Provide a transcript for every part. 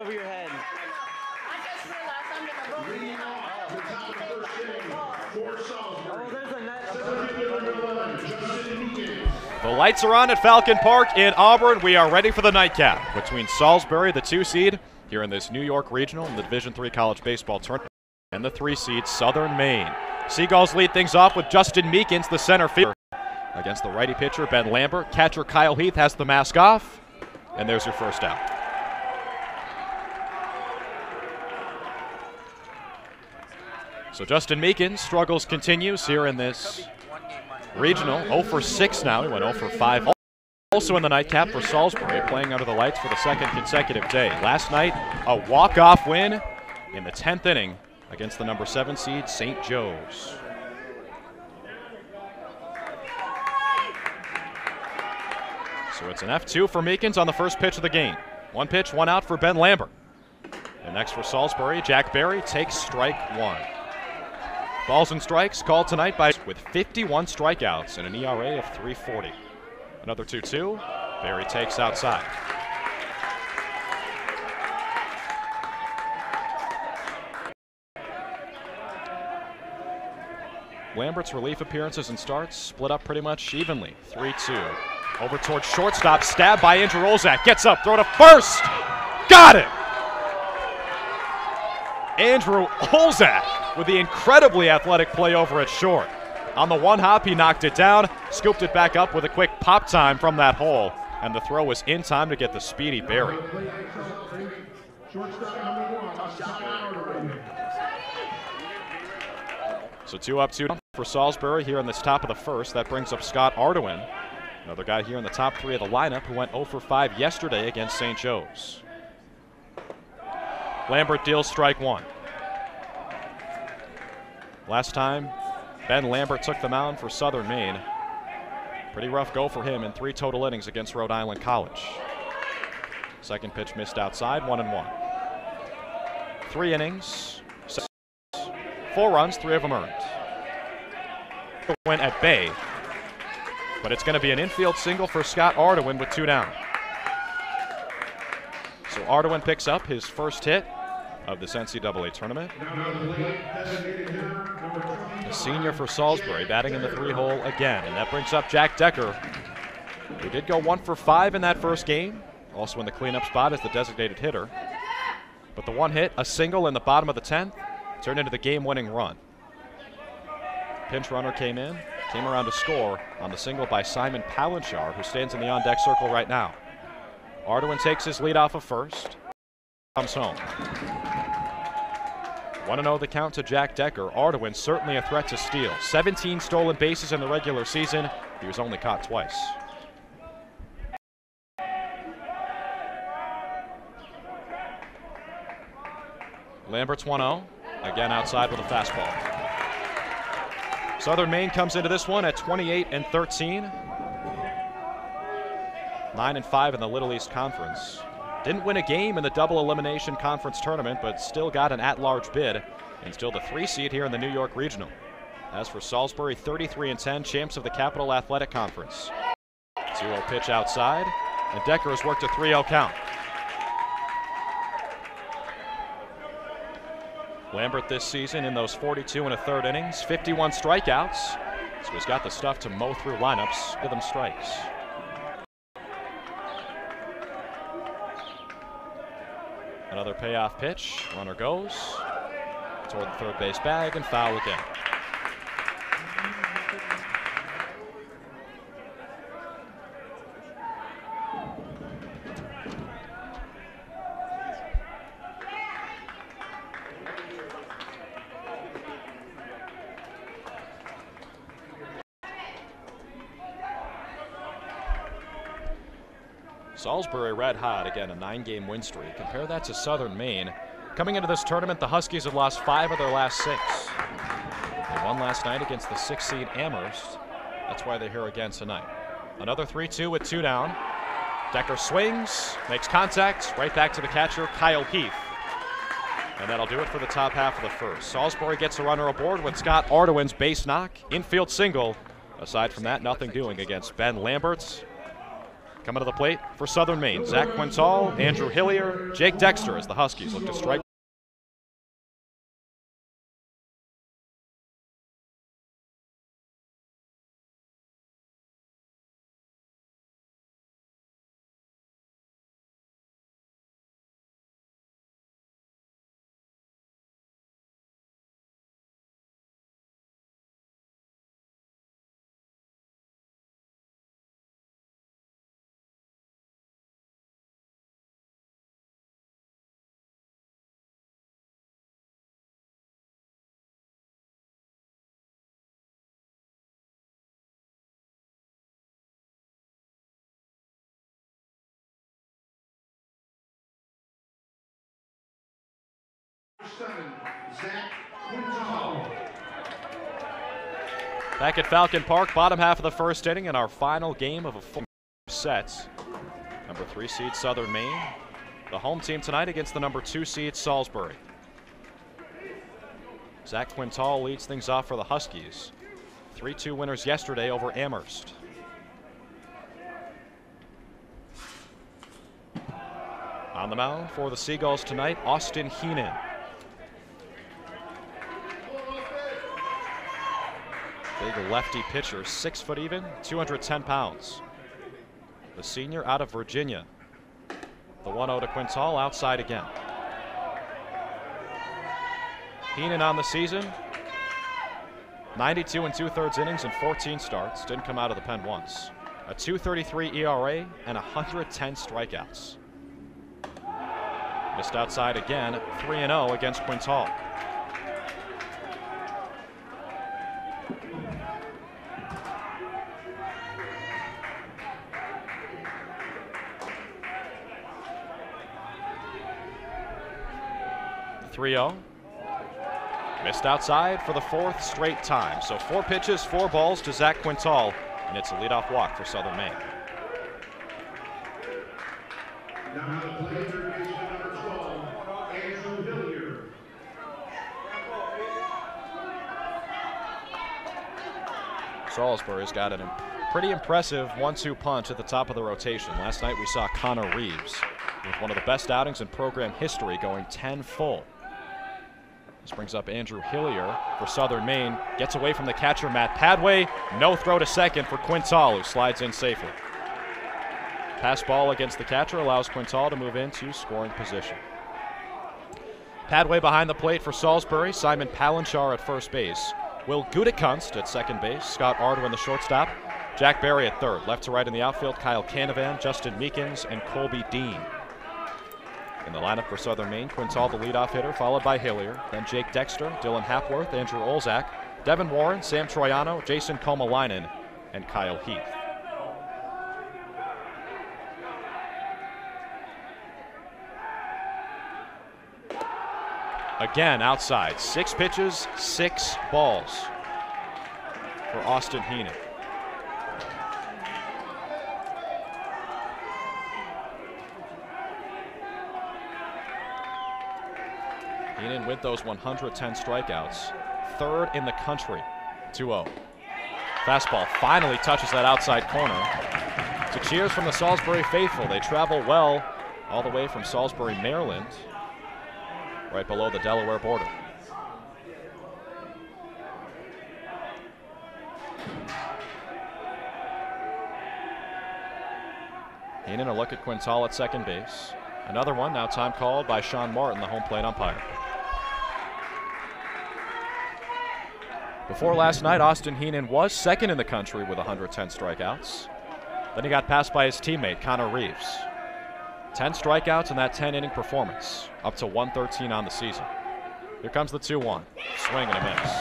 over your head. Oh, there's a net. The lights are on at Falcon Park in Auburn. We are ready for the nightcap between Salisbury, the 2 seed, here in this New York Regional in the Division III College Baseball Tournament, and the 3 seed, Southern Maine. Seagulls lead things off with Justin Meekins, the center fielder, against the righty pitcher, Ben Lambert. Catcher Kyle Heath has the mask off, and there's your first out. So Justin Meekins' struggles continues here in this regional. 0 for 6 now. He went 0 for 5. Also in the nightcap for Salisbury, playing under the lights for the second consecutive day. Last night, a walk-off win in the 10th inning against the number 7 seed, St. Joe's. So it's an F2 for Meekins on the first pitch of the game. 1 pitch, 1 out for Ben Lambert. And next for Salisbury, Jack Berry takes strike 1. Balls and strikes called tonight with 51 strikeouts and an ERA of 3.40. Another 2-2. Berry takes outside. Lambert's relief appearances and starts split up pretty much evenly. 3-2. Over towards shortstop, stabbed by Andrew Olzak. Gets up, throw to first. Got it! Andrew Olzak with the incredibly athletic play over at short. On the 1 hop, he knocked it down, scooped it back up with a quick pop time from that hole, and the throw was in time to get the speedy Berry. So 2 up, 2 down for Salisbury here in this top of the first. That brings up Scott Ardoin, another guy here in the top 3 of the lineup who went 0 for 5 yesterday against St. Joe's. Lambert deals strike 1. Last time, Ben Lambert took the mound for Southern Maine. Pretty rough go for him in 3 total innings against Rhode Island College. Second pitch missed outside, 1-1. 3 innings, 4 runs, 3 of them earned. Went at bay, but it's going to be an infield single for Scott Ardoin with 2 down. So Ardoin picks up his first hit of this NCAA tournament. A senior for Salisbury, batting in the 3-hole again, and that brings up Jack Decker, who did go 1 for 5 in that first game, also in the cleanup spot as the designated hitter. But the 1 hit, a single in the bottom of the 10th, turned into the game-winning run. Pinch runner came around to score on the single by Simon Palanchar, who stands in the on-deck circle right now. Ardoin takes his lead off of first, comes home. 1-0 the count to Jack Decker. Ardoin certainly a threat to steal. 17 stolen bases in the regular season. He was only caught twice. Lambert's 1-0. Again outside with a fastball. Southern Maine comes into this one at 28-13. 9-5 in the Little East Conference. Didn't win a game in the double elimination conference tournament, but still got an at-large bid and still the 3 seed here in the New York Regional. As for Salisbury, 33-10, champs of the Capital Athletic Conference. 2-0 pitch outside, and Decker has worked a 3-0 count. Lambert this season in those 42 1/3 innings, 51 strikeouts, so he's got the stuff to mow through lineups with them strikes. Another payoff pitch. Runner goes toward the third base bag and foul again. Salisbury red hot, again a 9-game win streak. Compare that to Southern Maine. Coming into this tournament, the Huskies have lost 5 of their last 6. They won last night against the 6 seed Amherst. That's why they're here again tonight. Another 3-2 with 2 down. Decker swings, makes contact, right back to the catcher, Kyle Heath. And that'll do it for the top half of the first. Salisbury gets a runner aboard with Scott Ardoin's base knock, infield single. Aside from that, nothing doing against Ben Lambert. Coming to the plate for Southern Maine, Zach Quintal, Andrew Hillier, Jake Dexter as the Huskies look to strike. Back at Falcon Park, bottom half of the first inning in our final game of a full set. Number 3 seed Southern Maine, the home team tonight against the number 2 seed Salisbury. Zach Quintal leads things off for the Huskies. 3-2 winners yesterday over Amherst. On the mound for the Seagulls tonight, Austin Heenan. Big lefty pitcher, 6 foot even, 210 pounds. The senior out of Virginia. The 1-0 to Quintal, outside again. Heenan on the season, 92 2/3 innings and 14 starts. Didn't come out of the pen once. A 2.33 ERA and 110 strikeouts. Missed outside again, 3-0 against Quintal. The 3-0. Missed outside for the 4th straight time. So 4 pitches, 4 balls to Zach Quintal, and it's a leadoff walk for Southern Maine. Now the play third baseman number 12, Andrew Hillier. Salisbury's got a pretty impressive 1-2 punch at the top of the rotation. Last night we saw Connor Reeves with one of the best outings in program history, going 10 full. This brings up Andrew Hillier for Southern Maine. Gets away from the catcher, Matt Padway. No throw to second for Quintal, who slides in safely. Pass ball against the catcher allows Quintal to move into scoring position. Padway behind the plate for Salisbury. Simon Palanchar at first base. Will Gutekunst at second base. Scott Ardwin the shortstop. Jack Berry at third. Left to right in the outfield, Kyle Canavan, Justin Meekins, and Colby Dean. In the lineup for Southern Maine, Quintal the leadoff hitter, followed by Hillier. Then Jake Dexter, Dylan Hapworth, Andrew Olzak, Devin Warren, Sam Troiano, Jason Komalainen, and Kyle Heath. Again outside, 6 pitches, 6 balls for Austin Heenan. Heenan with those 110 strikeouts, 3rd in the country, 2-0. Fastball finally touches that outside corner. So cheers from the Salisbury faithful. They travel well all the way from Salisbury, Maryland, right below the Delaware border. Heenan a look at Quintal at second base. Another one, now time called by Sean Martin, the home plate umpire. Before last night, Austin Heenan was 2nd in the country with 110 strikeouts. Then he got passed by his teammate, Connor Reeves. 10 strikeouts in that 10-inning performance, up to 113 on the season. Here comes the 2-1. Swing and a miss.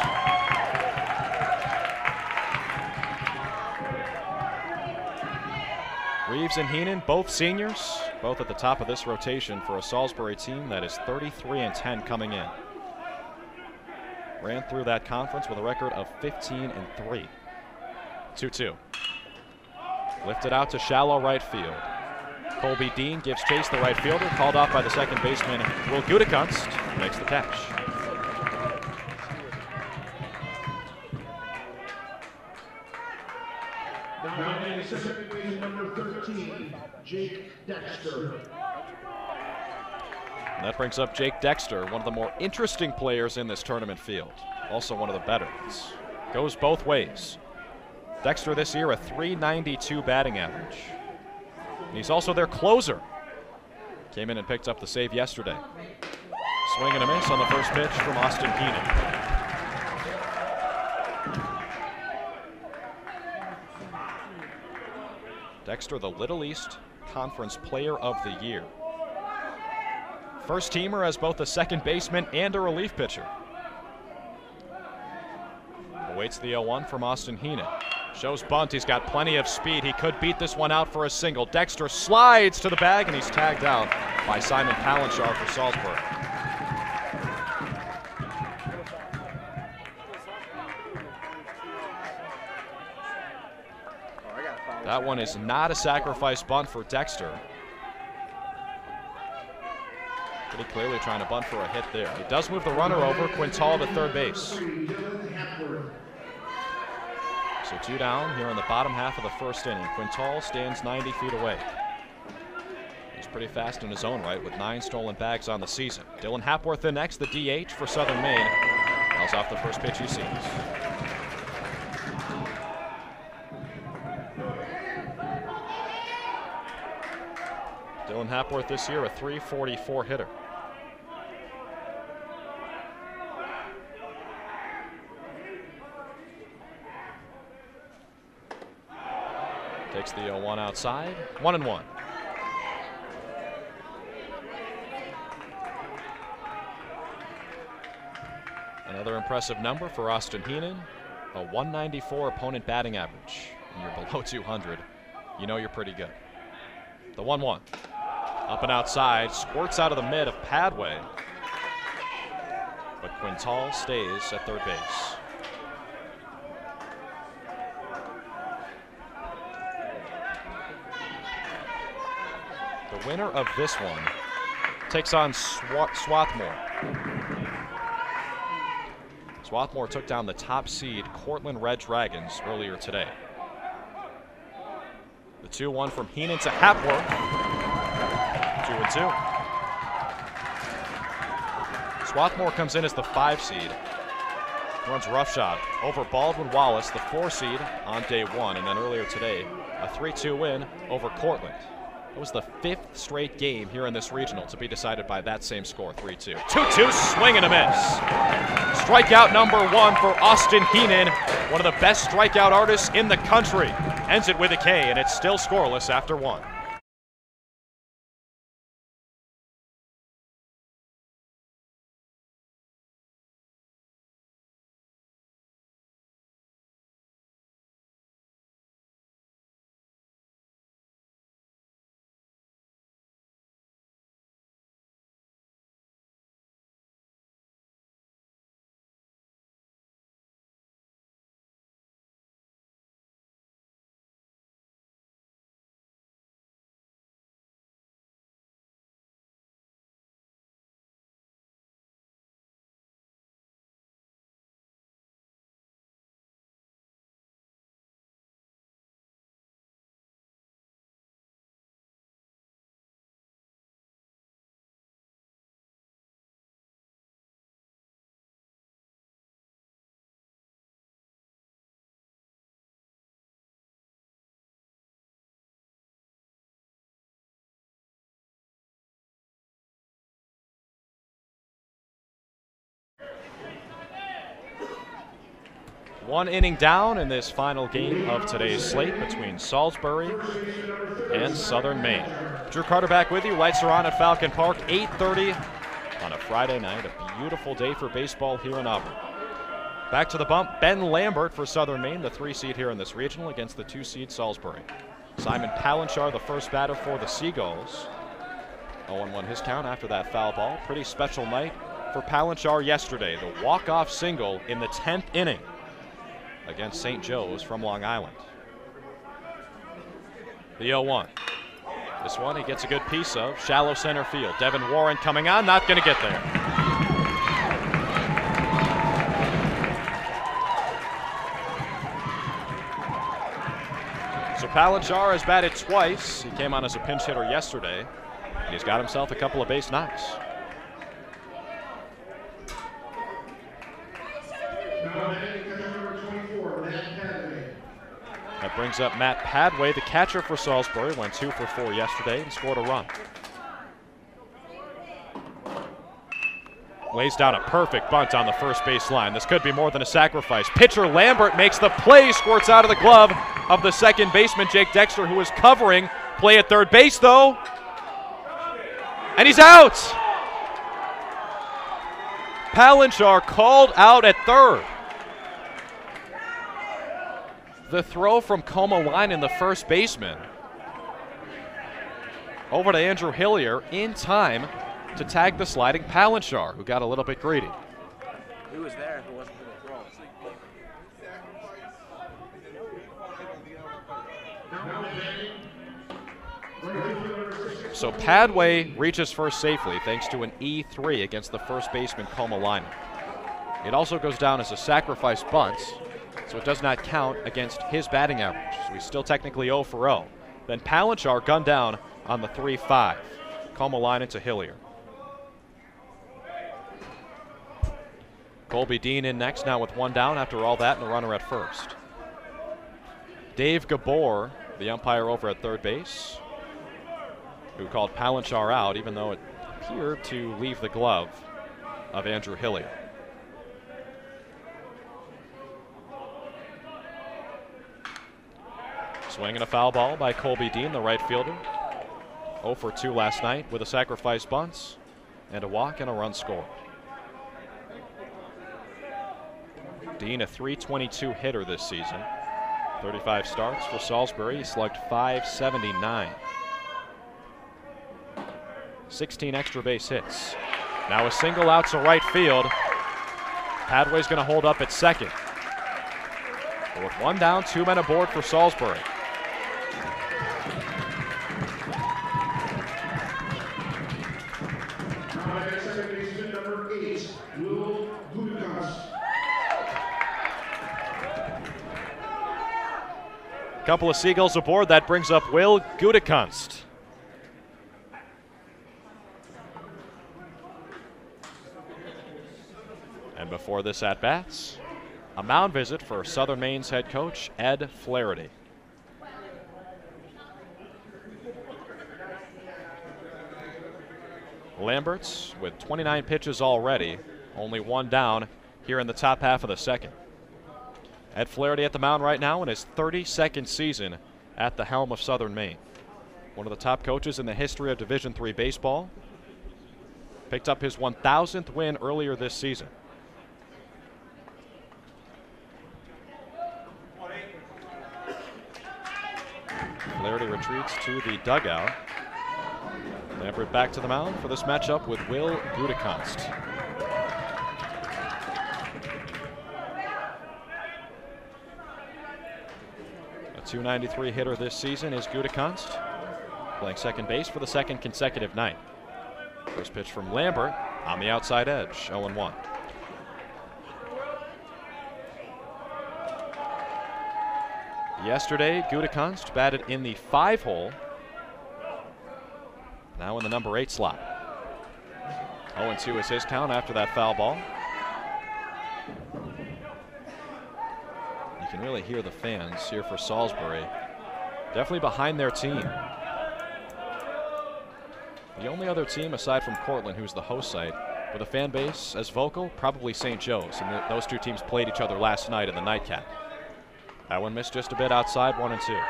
Reeves and Heenan, both seniors, both at the top of this rotation for a Salisbury team that is 33-10 coming in. Ran through that conference with a record of 15-3. 2-2. Lifted out to shallow right field. Colby Dean gives chase the right fielder, called off by the second baseman, Will Gutekunst, makes the catch. Now And second baseman number 13, Jake Dexter. And that brings up Jake Dexter, one of the more interesting players in this tournament field. Also one of the better ones. Goes both ways. Dexter this year a .392 batting average. And he's also their closer. Came in and picked up the save yesterday. Swing and a miss on the first pitch from Austin Heenan. Dexter, the Little East Conference Player of the Year. First teamer as both a second baseman and a relief pitcher. Awaits the 0-1 from Austin Heenan. Shows bunt, he's got plenty of speed. He could beat this one out for a single. Dexter slides to the bag and he's tagged out by Simon Palanchar for Salisbury. That one is not a sacrifice bunt for Dexter. Pretty clearly trying to bunt for a hit there. He does move the runner over, Quintal to third base. So 2 down here in the bottom half of the first inning. Quintal stands 90 feet away. He's pretty fast in his own right with 9 stolen bags on the season. Dylan Hapworth in next, the DH for Southern Maine. Fouls off the first pitch he sees. Dylan Hapworth this year a .344 hitter. Takes the 0-1 outside. 1-1. Another impressive number for Austin Heenan. A .194 opponent batting average. When you're below 200, you know you're pretty good. The 1-1. Up and outside, squirts out of the mid of Padway. But Quintal stays at third base. The winner of this one takes on Swarthmore. Swarthmore took down the top seed Cortland Red Dragons earlier today. The 2-1 from Heenan to Hapworth. 2-2. Swarthmore comes in as the 5 seed. Runs roughshod over Baldwin Wallace, the 4 seed on day 1, and then earlier today, a 3-2 win over Cortland. It was the 5th straight game here in this regional to be decided by that same score, 3-2. 2-2, swing and a miss. Strikeout number 1 for Austin Heenan, one of the best strikeout artists in the country. Ends it with a K, and it's still scoreless after 1. One inning down in this final game of today's slate between Salisbury and Southern Maine. Drew Carter back with you. Lights are on at Falcon Park, 8:30 on a Friday night. A beautiful day for baseball here in Auburn. Back to the bump, Ben Lambert for Southern Maine, the 3 seed here in this regional against the 2 seed Salisbury. Simon Palanchar, the first batter for the Seagulls. 0-1 his count after that foul ball. Pretty special night for Palanchar yesterday. The walk-off single in the 10th inning against St. Joe's from Long Island. The 0-1. This one he gets a good piece of. Shallow center field. Devin Warren coming on, not going to get there. So Palanchar has batted twice. He came on as a pinch hitter yesterday, and he's got himself a couple of base knocks. That brings up Matt Padway, the catcher for Salisbury, went 2 for 4 yesterday and scored a run. Lays down a perfect bunt on the first base line. This could be more than a sacrifice. Pitcher Lambert makes the play, squirts out of the glove of the second baseman, Jake Dexter, who is covering. Play at third base, though. And he's out. Palanchar called out at third. The throw from Komalainen, the first baseman, over to Andrew Hillier in time to tag the sliding Palanchar, who got a little bit greedy. He was there if it wasn't for the throw. So Padway reaches first safely thanks to an E3 against the first baseman Komalainen. It also goes down as a sacrifice bunt, so it does not count against his batting average. So he's still technically 0 for 0. Then Palanchar gunned down on the 3-5. Komalainen to Hillier. Colby Dean in next now with 1 down after all that and a runner at first. Dave Gabor, the umpire over at third base, who called Palanchar out even though it appeared to leave the glove of Andrew Hillier. Swinging a foul ball by Colby Dean, the right fielder. 0 for 2 last night with a sacrifice bunt and a walk and a run scored. Dean, a .322 hitter this season. 35 starts for Salisbury. He slugged .579. 16 extra base hits. Now a single out to right field. Padway's going to hold up at second. But with 1 down, 2 men aboard for Salisbury. Couple of Seagulls aboard. That brings up Will Gutekunst. And before this at-bats, a mound visit for Southern Maine's head coach, Ed Flaherty. Lambert's with 29 pitches already, only 1 down here in the top half of the second. Ed Flaherty at the mound right now in his 32nd season at the helm of Southern Maine. One of the top coaches in the history of Division III baseball. Picked up his 1,000th win earlier this season. Flaherty retreats to the dugout. Lambert back to the mound for this matchup with Will Gutekunst. .293 hitter this season is Gutekunst, playing second base for the second consecutive night. First pitch from Lambert on the outside edge, 0-1. Yesterday, Gutekunst batted in the 5-hole, now in the number 8 slot. 0-2 is his count after that foul ball. You can really hear the fans here for Salisbury. Definitely behind their team. The only other team aside from Cortland, who's the host site, with a fan base as vocal, probably St. Joe's. And those two teams played each other last night in the nightcap. That one missed just a bit outside, 1-2.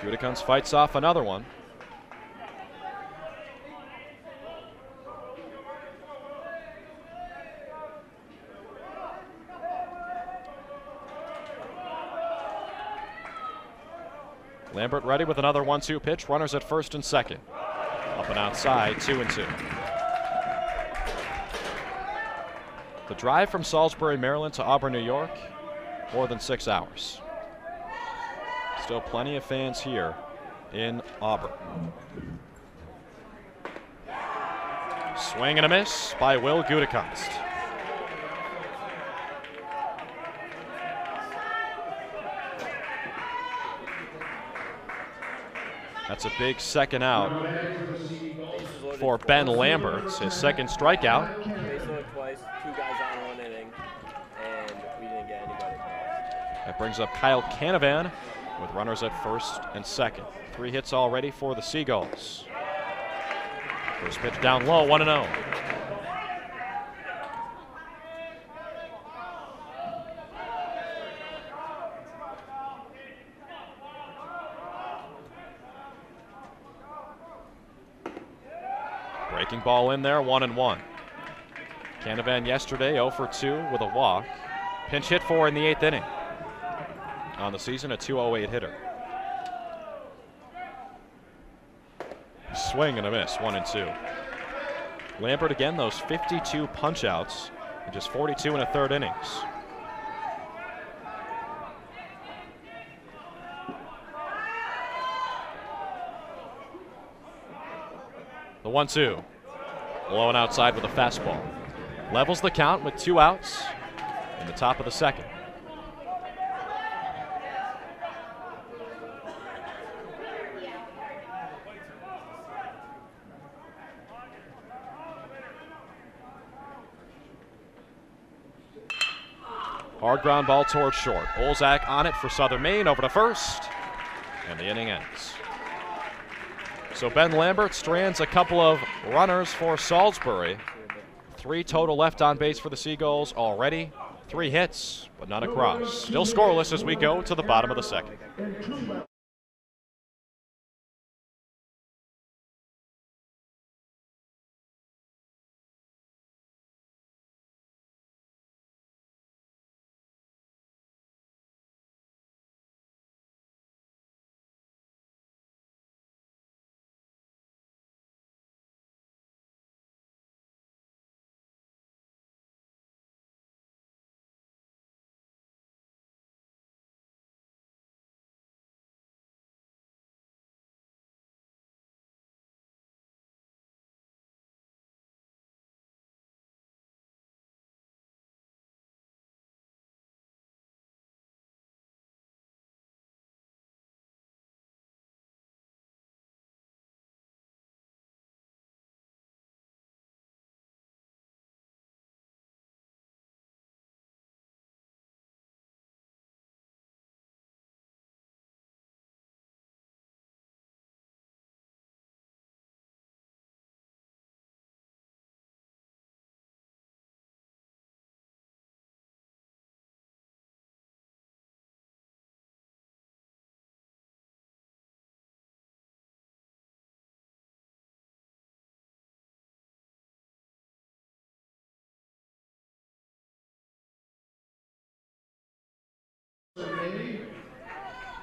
Gutekunst fights off another one. Lambert ready with another 1-2 pitch. Runners at first and second. Up and outside, 2-2. The drive from Salisbury, Maryland to Auburn, New York, more than 6 hours. Still plenty of fans here in Auburn. Swing and a miss by Will Gutekunst. That's a big second out for Ben Lambert, his second strikeout. Base loaded twice, 2 guys on 1 inning, and we didn't get anybody. That brings up Kyle Canavan with runners at first and second. 3 hits already for the Seagulls. First pitch down low, 1-0. Breaking ball in there, 1-1. Canavan yesterday 0 for 2 with a walk. Pinch hit for in the 8th inning. On the season, a 208 hitter. Swing and a miss, 1-2. Lambert again, those 52 punch-outs in just 42 and a third innings. The 1-2. Blowing outside with a fastball. Levels the count with 2 outs in the top of the second. Hard ground ball towards short. Olzak on it for Southern Maine, over to first, and the inning ends. So Ben Lambert strands a couple of runners for Salisbury. 3 total left on base for the Seagulls already. 3 hits, but none across. Still scoreless as we go to the bottom of the second.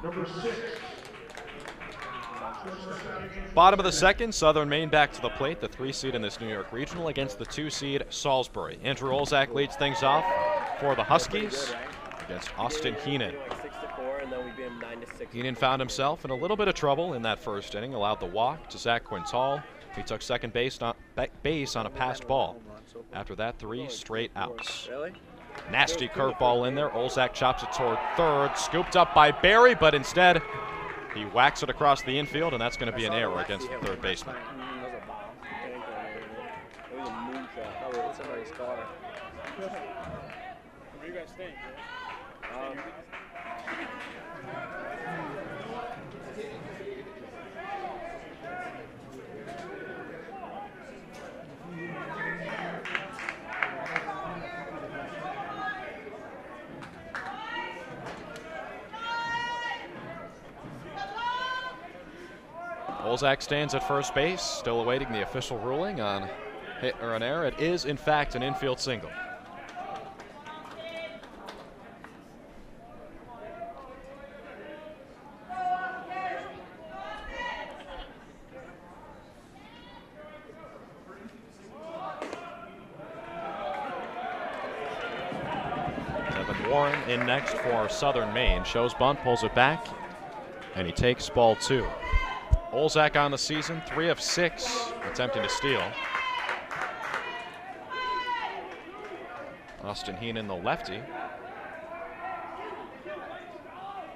Number 6. Bottom of the second, Southern Maine back to the plate, the 3 seed in this New York Regional against the 2 seed Salisbury. Andrew Olzak leads things off for the Huskies against Austin Heenan. Heenan found himself in a little bit of trouble in that first inning, allowed the walk to Zach Quintal. He took second base on a passed ball. After that, 3 straight outs. Nasty curveball in there. Olzak chops it toward third. Scooped up by Barry, but instead he whacks it across the infield, and that's going to be an error against the third baseman. It was a moonshot. Oh, it's somebody's car. Where you guys staying? Olzak stands at first base, still awaiting the official ruling on hit or an error. It is, in fact, an infield single. Evan Warren in next for Southern Maine. Shows bunt, pulls it back, and he takes ball 2. Olzak on the season, 3 of 6, attempting to steal. Austin Heenan, the lefty.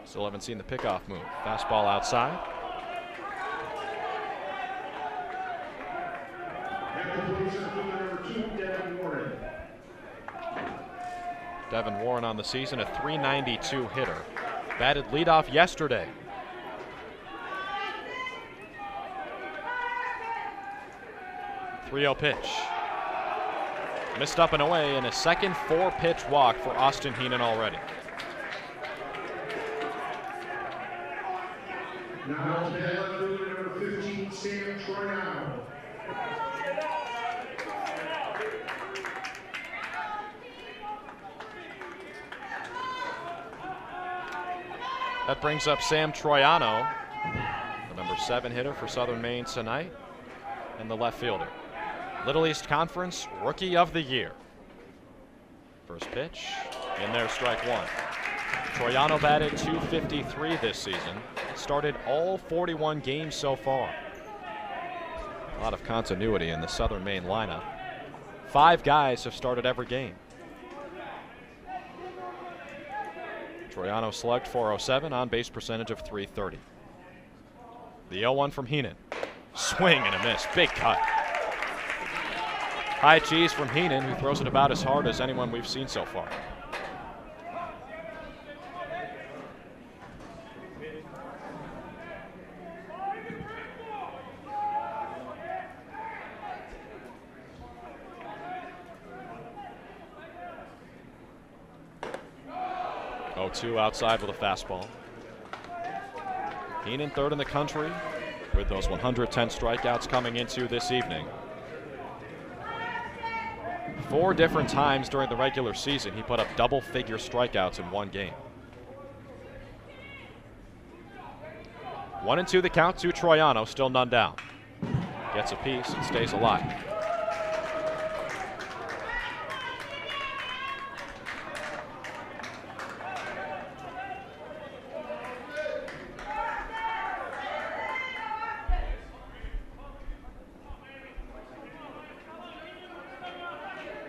Still haven't seen the pickoff move. Fastball outside. Devin Warren on the season, a .392 hitter. Batted leadoff yesterday. .30 pitch. Missed up and away, and a second 4-pitch walk for Austin Heenan already. Now number 15, Sam Troyano. That brings up Sam Troyano, the number 7 hitter for Southern Maine tonight, and the left fielder. Little East Conference Rookie of the Year. First pitch, in there, strike 1. Troyano batted .253 this season. Started all 41 games so far. A lot of continuity in the Southern Maine lineup. 5 guys have started every game. Troyano slugged .407, on-base percentage of .330. The 0-1 from Heenan. Swing and a miss, big cut. High cheese from Heenan, who throws it about as hard as anyone we've seen so far. Two outside with a fastball. Heenan third in the country with those 110 strikeouts coming into this evening. 4 different times during the regular season he put up double-figure strikeouts in one game. 1-2 the count to Troyano, still none down. Gets a piece and stays alive.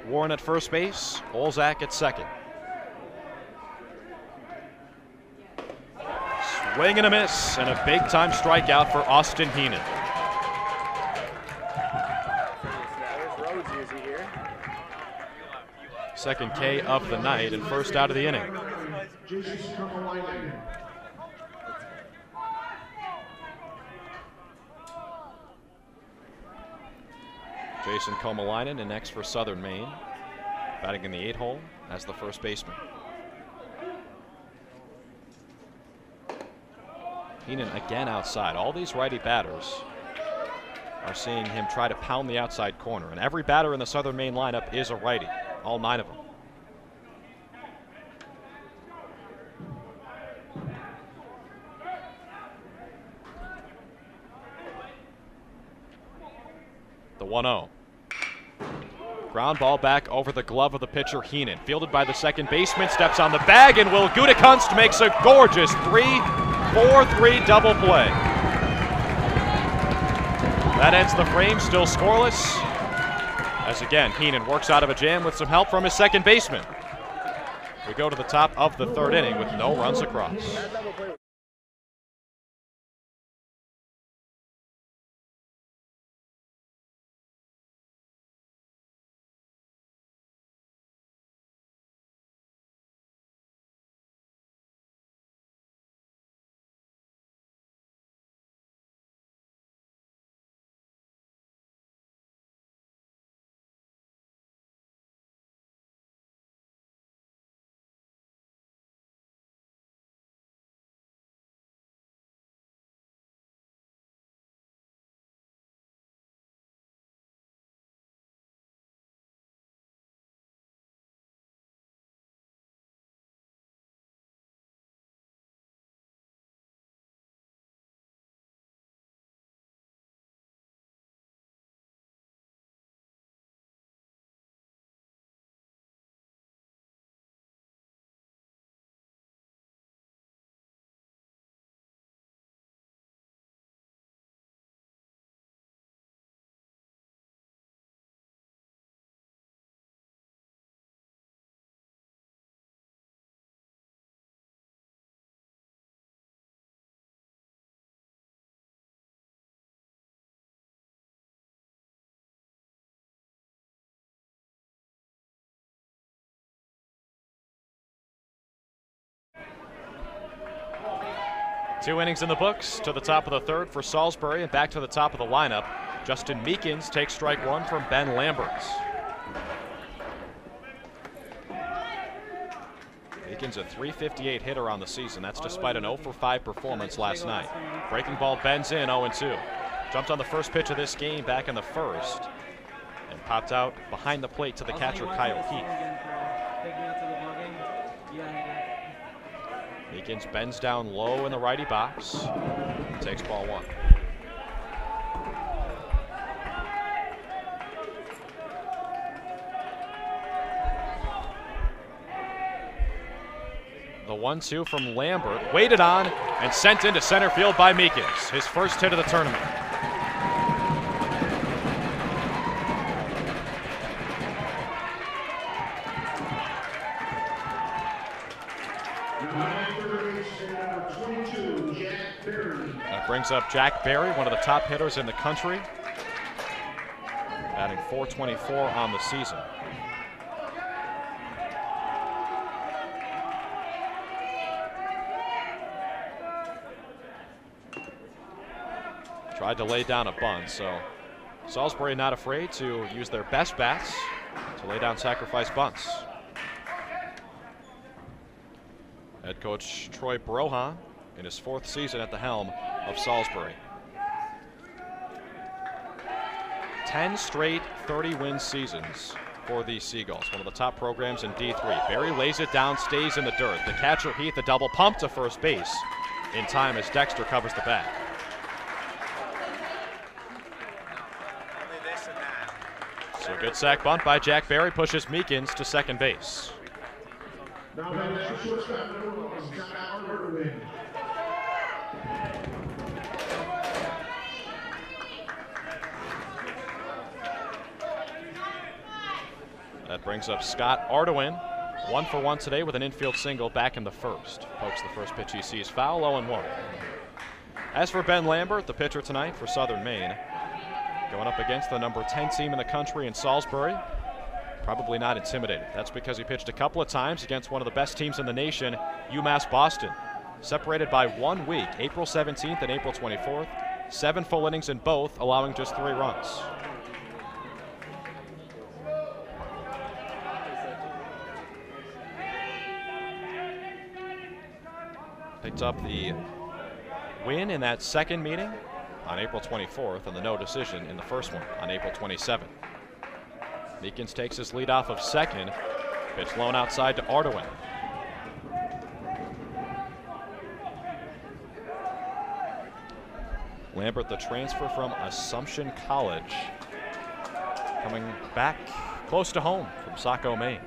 Warren at first base, Olzak at second. Swing and a miss, and a big-time strikeout for Austin Heenan. Second K of the night and first out of the inning. Jason Komalainen in next for Southern Maine, batting in the 8 hole as the first baseman. Heenan again outside. All these righty batters are seeing him try to pound the outside corner, and every batter in the Southern Maine lineup is a righty, all 9 of them. The 1-0. Ground ball back over the glove of the pitcher, Heenan. Fielded by the second baseman, steps on the bag, and Will Gutekunst makes a gorgeous 3-4-3 double play. That ends the frame, still scoreless. As again, Heenan works out of a jam with some help from his second baseman. We go to the top of the 3rd inning with no runs across. 2 innings in the books. To the top of the third for Salisbury and back to the top of the lineup. Justin Meekins takes strike one from Ben Lambert. Meekins a .358 hitter on the season. That's despite an 0 for 5 performance last night. Breaking ball bends in 0-2. Jumped on the first pitch of this game back in the first and popped out behind the plate to the catcher Kyle Heath. Meekins bends down low in the righty box. Takes ball one. The 1-2 from Lambert, waited on and sent into center field by Meekins, his first hit of the tournament. That brings up Jack Berry, one of the top hitters in the country, batting .424 on the season. Tried to lay down a bunt, so Salisbury not afraid to use their best bats to lay down sacrifice bunts. Head coach Troy Broha in his 4th season at the helm of Salisbury. 10 straight 30-win seasons for the Seagulls, one of the top programs in D3. Berry lays it down, stays in the dirt. The catcher Heath, a double pump to first base in time as Dexter covers the bag. So a good sack bunt by Jack Berry pushes Meekins to second base. Now that's shortstop number 1, Auburn. That brings up Scott Ardoin. 1 for 1 today with an infield single back in the first. Pokes the first pitch he sees foul, 0-1. As for Ben Lambert, the pitcher tonight for Southern Maine, going up against the number 10 team in the country in Salisbury, probably not intimidated. That's because he pitched a couple of times against one of the best teams in the nation, UMass Boston. Separated by 1 week, April 17th and April 24th. 7 full innings in both, allowing just 3 runs. Picked up the win in that second meeting on April 24th and the no decision in the first one on April 27th. Meekins takes his lead off of second. Pitch blown outside to Ardoin. Lambert, the transfer from Assumption College, coming back close to home from Saco, Maine.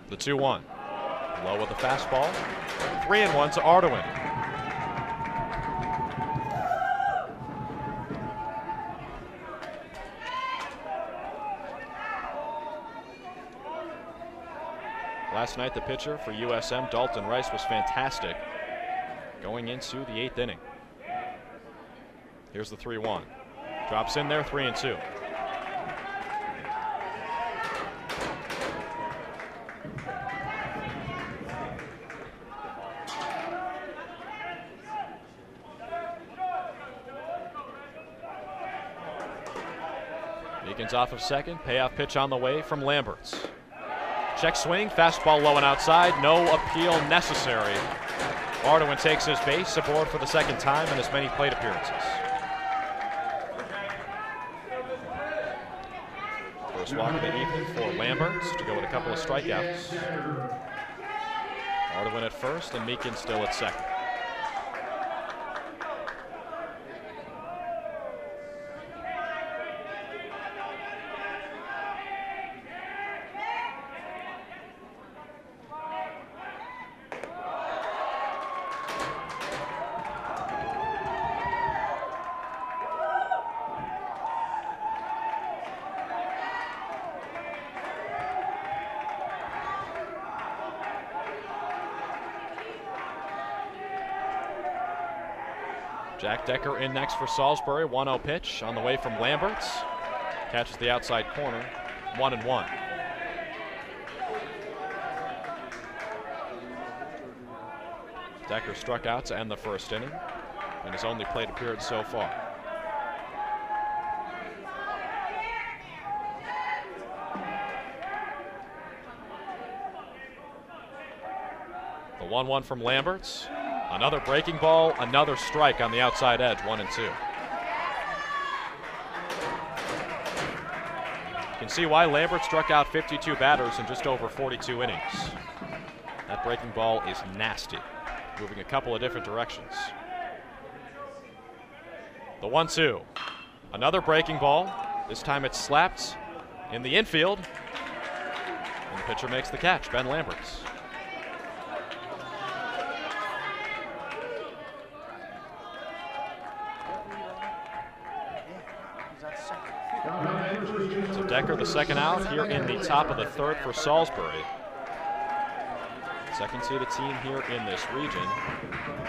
The 2-1. Low with the fastball. 3-1 to Ardoin. Last night, the pitcher for USM, Dalton Rice, was fantastic going into the 8th inning. Here's the 3-1. Drops in there, 3-2. Meekins off of second. Payoff pitch on the way from Lambert. Check swing, fastball low and outside, no appeal necessary. Ardoin takes his base aboard for the second time in as many plate appearances. First walk of the evening for Lambert to go with a couple of strikeouts. Ardoin at first and Meekins still at second. Jack Decker in next for Salisbury. 1-0 pitch on the way from Lambert. Catches the outside corner. 1-1. Decker struck out to end the first inning and his only plate appearance so far. The 1-1 from Lambert. Another breaking ball, another strike on the outside edge, 1-2. You can see why Lambert struck out 52 batters in just over 42 innings. That breaking ball is nasty, moving a couple of different directions. The 1-2. Another breaking ball. This time it's slapped in the infield. And the pitcher makes the catch, Ben Lambert. So Decker, the second out here in the top of the third for Salisbury. Second seeded team here in this region.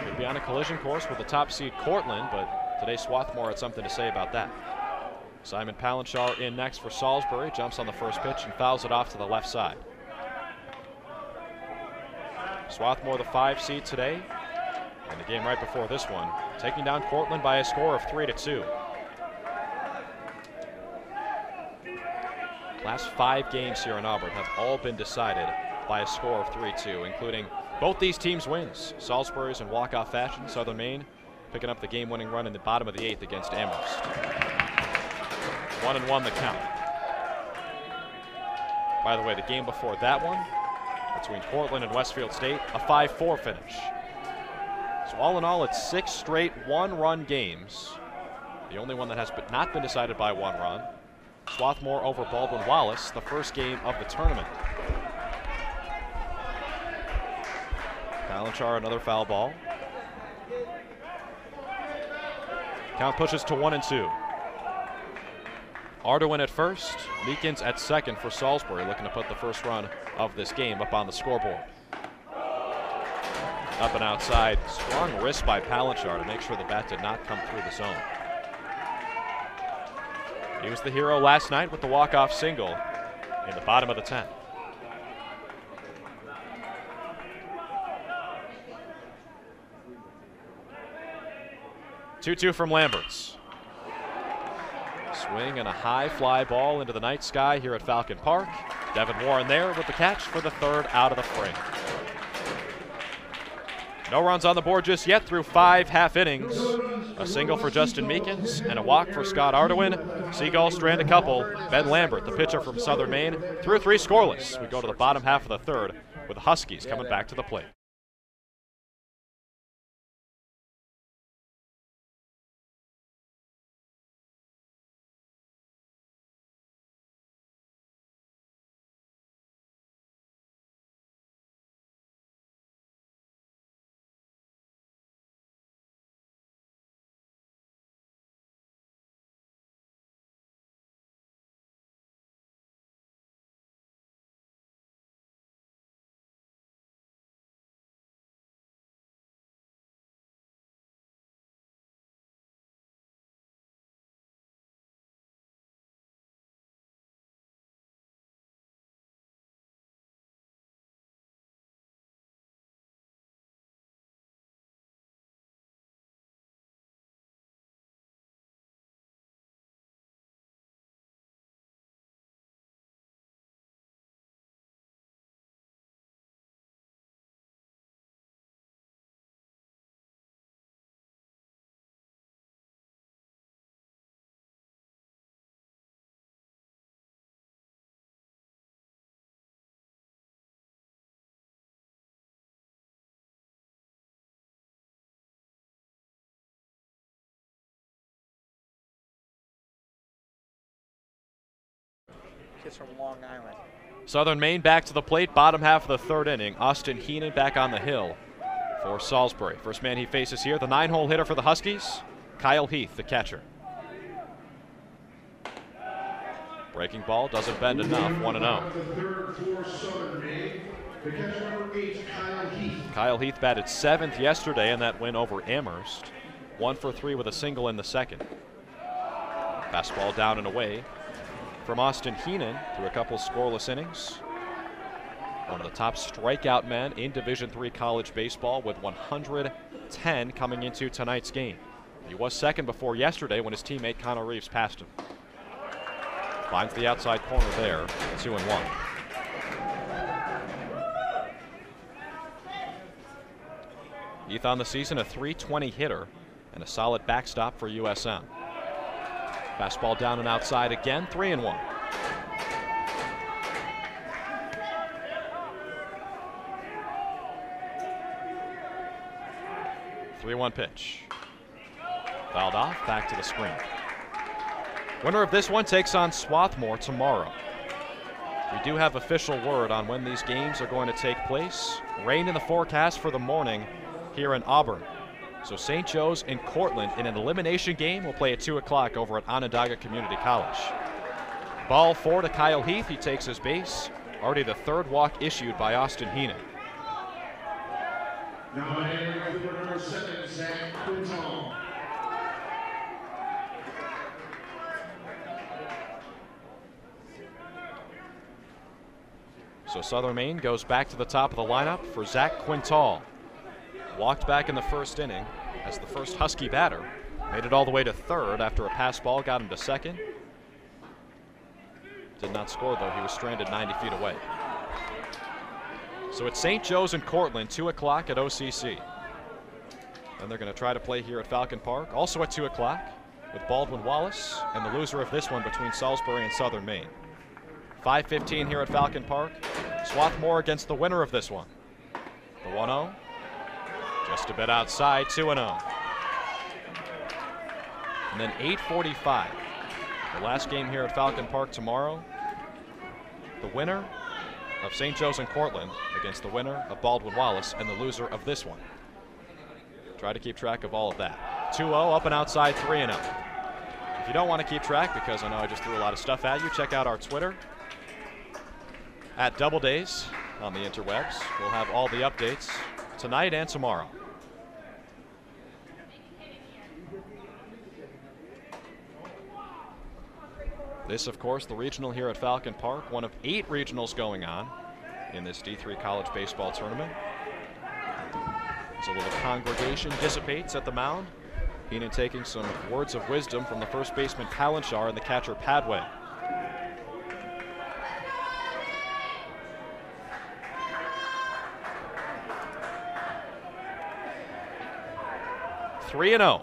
Could be on a collision course with the top seed Cortland, but today Swarthmore had something to say about that. Simon Palanchar in next for Salisbury, jumps on the first pitch and fouls it off to the left side. Swarthmore, the 5 seed today, and the game right before this one, taking down Cortland by a score of 3-2. Last 5 games here in Auburn have all been decided by a score of 3-2, including both these teams' wins. Salisbury's in walk-off fashion, Southern Maine picking up the game-winning run in the bottom of the 8th against Amherst. 1-1 the count. By the way, the game before that one, between Portland and Westfield State, a 5-4 finish. So all in all, it's 6 straight one-run games. The only one that has not been decided by 1 run. Swarthmore over Baldwin Wallace, the first game of the tournament. Palanchar, another foul ball. Count pushes to 1-2. Ardoin at first, Meekins at second for Salisbury, looking to put the first run of this game up on the scoreboard. Up and outside, strong wrist by Palanchar to make sure the bat did not come through the zone. He was the hero last night with the walk-off single in the bottom of the 10th. Two from Lambert's. Swing and a high fly ball into the night sky here at Falcon Park. Devin Warren there with the catch for the 3rd out of the frame. No runs on the board just yet through 5 half innings. A single for Justin Meekins and a walk for Scott Ardoin. Seagulls strand a couple. Ben Lambert, the pitcher from Southern Maine, through 3 scoreless. We go to the bottom half of the 3rd with the Huskies coming back to the plate. Kids from Long Island. Southern Maine back to the plate, bottom half of the 3rd inning. Austin Heenan back on the hill for Salisbury. First man he faces here, the 9-hole hitter for the Huskies, Kyle Heath, the catcher. Breaking ball doesn't bend enough, 1-0. Kyle Heath batted 7th yesterday in that win over Amherst. 1 for 3 with a single in the 2nd. Fastball down and away from Austin Heenan through a couple scoreless innings. one of the top strikeout men in Division III college baseball with 110 coming into tonight's game. He was second before yesterday when his teammate Connor Reeves passed him. Finds the outside corner there, 2-1. Heath on the season, a .320 hitter and a solid backstop for USM. Fastball down and outside again, 3-1. .3-1 pitch. Fouled off, back to the screen. Winner of this one takes on Swarthmore tomorrow. We do have official word on when these games are going to take place. Rain in the forecast for the morning here in Auburn. So St. Joe's and Cortland in an elimination game will play at 2 o'clock over at Onondaga Community College. Ball 4 to Kyle Heath. He takes his base. Already the third walk issued by Austin Heenan. Now in number 7, Zach Quintal. So Southern Maine goes back to the top of the lineup for Zach Quintal. Walked back in the first inning as the first Husky batter. Made it all the way to third after a pass ball got him to second. Did not score though, he was stranded 90 feet away. So it's St. Joe's and Cortland, 2 o'clock at OCC. Then they're going to try to play here at Falcon Park, also at 2 o'clock with Baldwin Wallace and the loser of this one between Salisbury and Southern Maine. 5:15 here at Falcon Park. Swarthmore against the winner of this one. The 1-0. Just a bit outside, 2-0. And then 8:45. The last game here at Falcon Park tomorrow. The winner of St. Joe's and Cortland against the winner of Baldwin Wallace and the loser of this one. Try to keep track of all of that. 2-0, up and outside, 3-0. If you don't want to keep track, because I know I just threw a lot of stuff at you, check out our Twitter at Double Days on the interwebs. We'll have all the updates tonight and tomorrow. This, of course, the regional here at Falcon Park, one of 8 regionals going on in this D3 college baseball tournament. As a little congregation dissipates at the mound. Heenan taking some words of wisdom from the first baseman Palanchar and the catcher Padway. (3-0).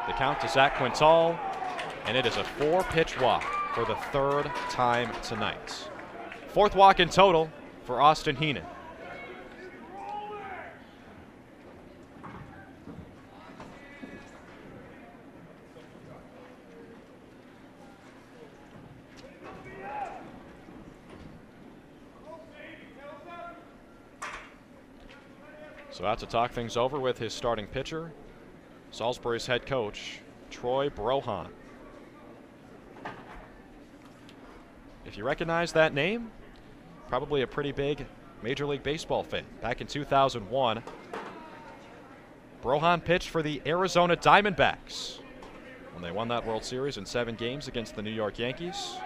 The count to Zach Quintal, and it is a 4-pitch walk for the third time tonight. 4th walk in total for Austin Heenan. So out to talk things over with his starting pitcher, Salisbury's head coach, Troy Brohan. If you recognize that name, probably a pretty big Major League Baseball fan. Back in 2001, Brohan pitched for the Arizona Diamondbacks when they won that World Series in 7 games against the New York Yankees.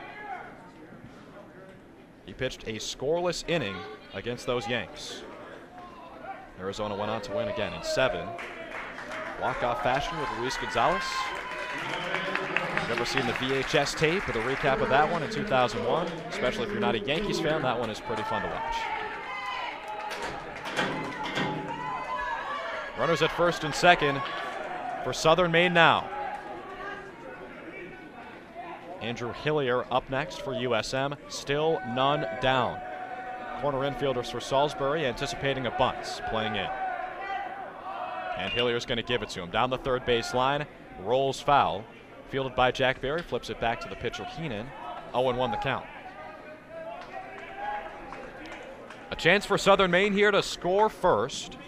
He pitched a scoreless inning against those Yanks. Arizona went on to win again in 7. Walk-off fashion with Luis Gonzalez. Never seen the VHS tape or the recap of that one in 2001. Especially if you're not a Yankees fan, that one is pretty fun to watch. Runners at first and second for Southern Maine now. Andrew Hillier up next for USM. Still none down. Corner infielders for Salisbury anticipating a bunt, playing in. And Hillier's going to give it to him. Down the third base line, rolls foul. Fielded by Jack Berry, flips it back to the pitcher Heenan. 0-1 the count. A chance for Southern Maine here to score first.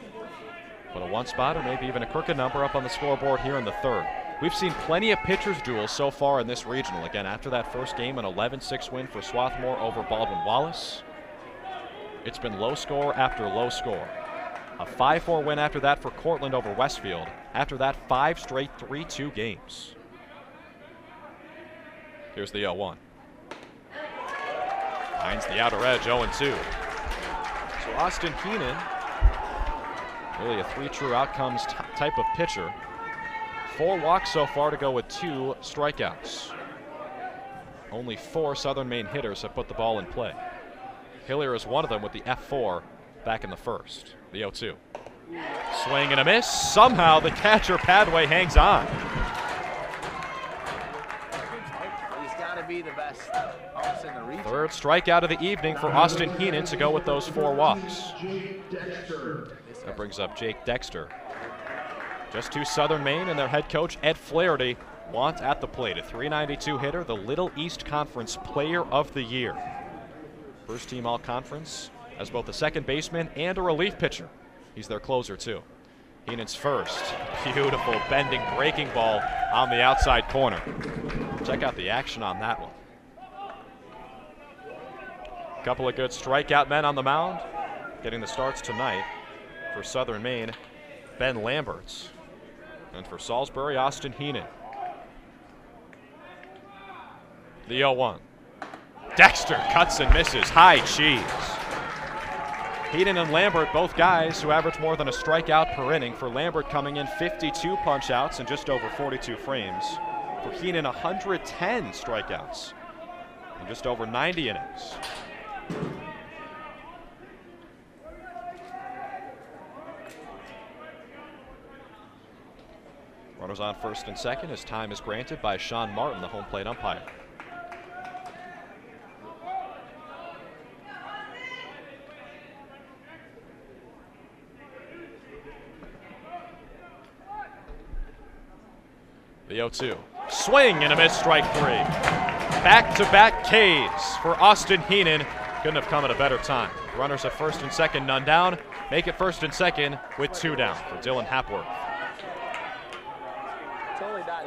But a 1 spot or maybe even a crooked number up on the scoreboard here in the third. We've seen plenty of pitchers' duels so far in this regional. Again, after that first game, an 11-6 win for Swarthmore over Baldwin Wallace. It's been low score after low score. A 5-4 win after that for Cortland over Westfield. After that, 5 straight 3-2 games. Here's the 0-1. Finds the outer edge, 0-2. For Austin Heenan, really a 3 true outcomes type of pitcher. 4 walks so far to go with 2 strikeouts. Only 4 Southern Maine hitters have put the ball in play. Hillier is one of them with the F4 back in the first. The 0-2. Swing and a miss. Somehow the catcher Padway hangs on. He's got to be the best umps in the region. Third strikeout of the evening for Austin Heenan to go with those 4 walks. That brings up Jake Dexter. Just 2 Southern Maine and their head coach Ed Flaherty want at the plate. A .392 hitter, the Little East Conference Player of the Year. First team all-conference as both a second baseman and a relief pitcher. He's their closer too. Heenan's first. Beautiful bending breaking ball on the outside corner. Check out the action on that one. Couple of good strikeout men on the mound. Getting the starts tonight for Southern Maine, Ben Lambert. And for Salisbury, Austin Heenan. The 0-1. Dexter cuts and misses. High cheese. Heenan and Lambert, both guys who average more than a strikeout per inning. For Lambert, coming in 52 punch-outs in just over 42 frames. For Heenan, 110 strikeouts in just over 90 innings. Runners on first and second as time is granted by Sean Martin, the home plate umpire. The 0-2. Swing and a miss, strike 3. Back-to-back Ks for Austin Heenan. Couldn't have come at a better time. Runners at first and second, none down. Make it first and second with 2 down for Dylan Hapworth. Totally died.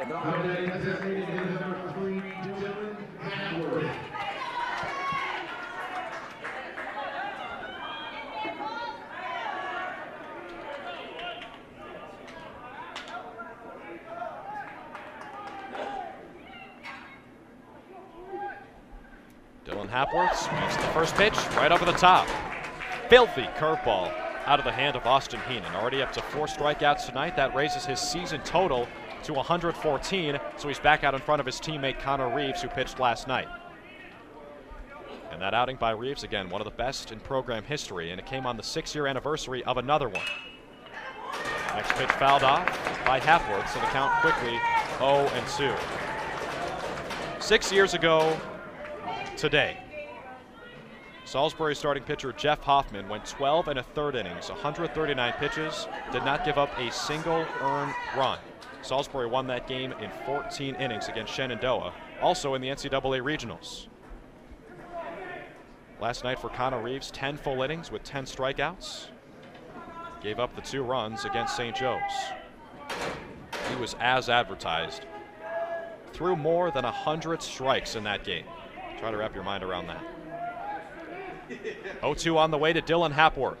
Dylan Hapworth swings the first pitch right over the top. Filthy curveball out of the hand of Austin Heenan. Already up to 4 strikeouts tonight. That raises his season total to 114, so he's back out in front of his teammate Connor Reeves, who pitched last night. And that outing by Reeves, again, one of the best in program history, and it came on the 6-year anniversary of another one. Next pitch fouled off by Hapworth, so the count quickly 0-2. 6 years ago today, Salisbury starting pitcher Jeff Hoffman went 12 1/3 innings, 139 pitches, did not give up a single earned run. Salisbury won that game in 14 innings against Shenandoah, also in the NCAA Regionals. Last night for Connor Reeves, 10 full innings with 10 strikeouts. Gave up the 2 runs against St. Joe's. He was as advertised. Threw more than 100 strikes in that game. Try to wrap your mind around that. 0-2 on the way to Dylan Hapworth.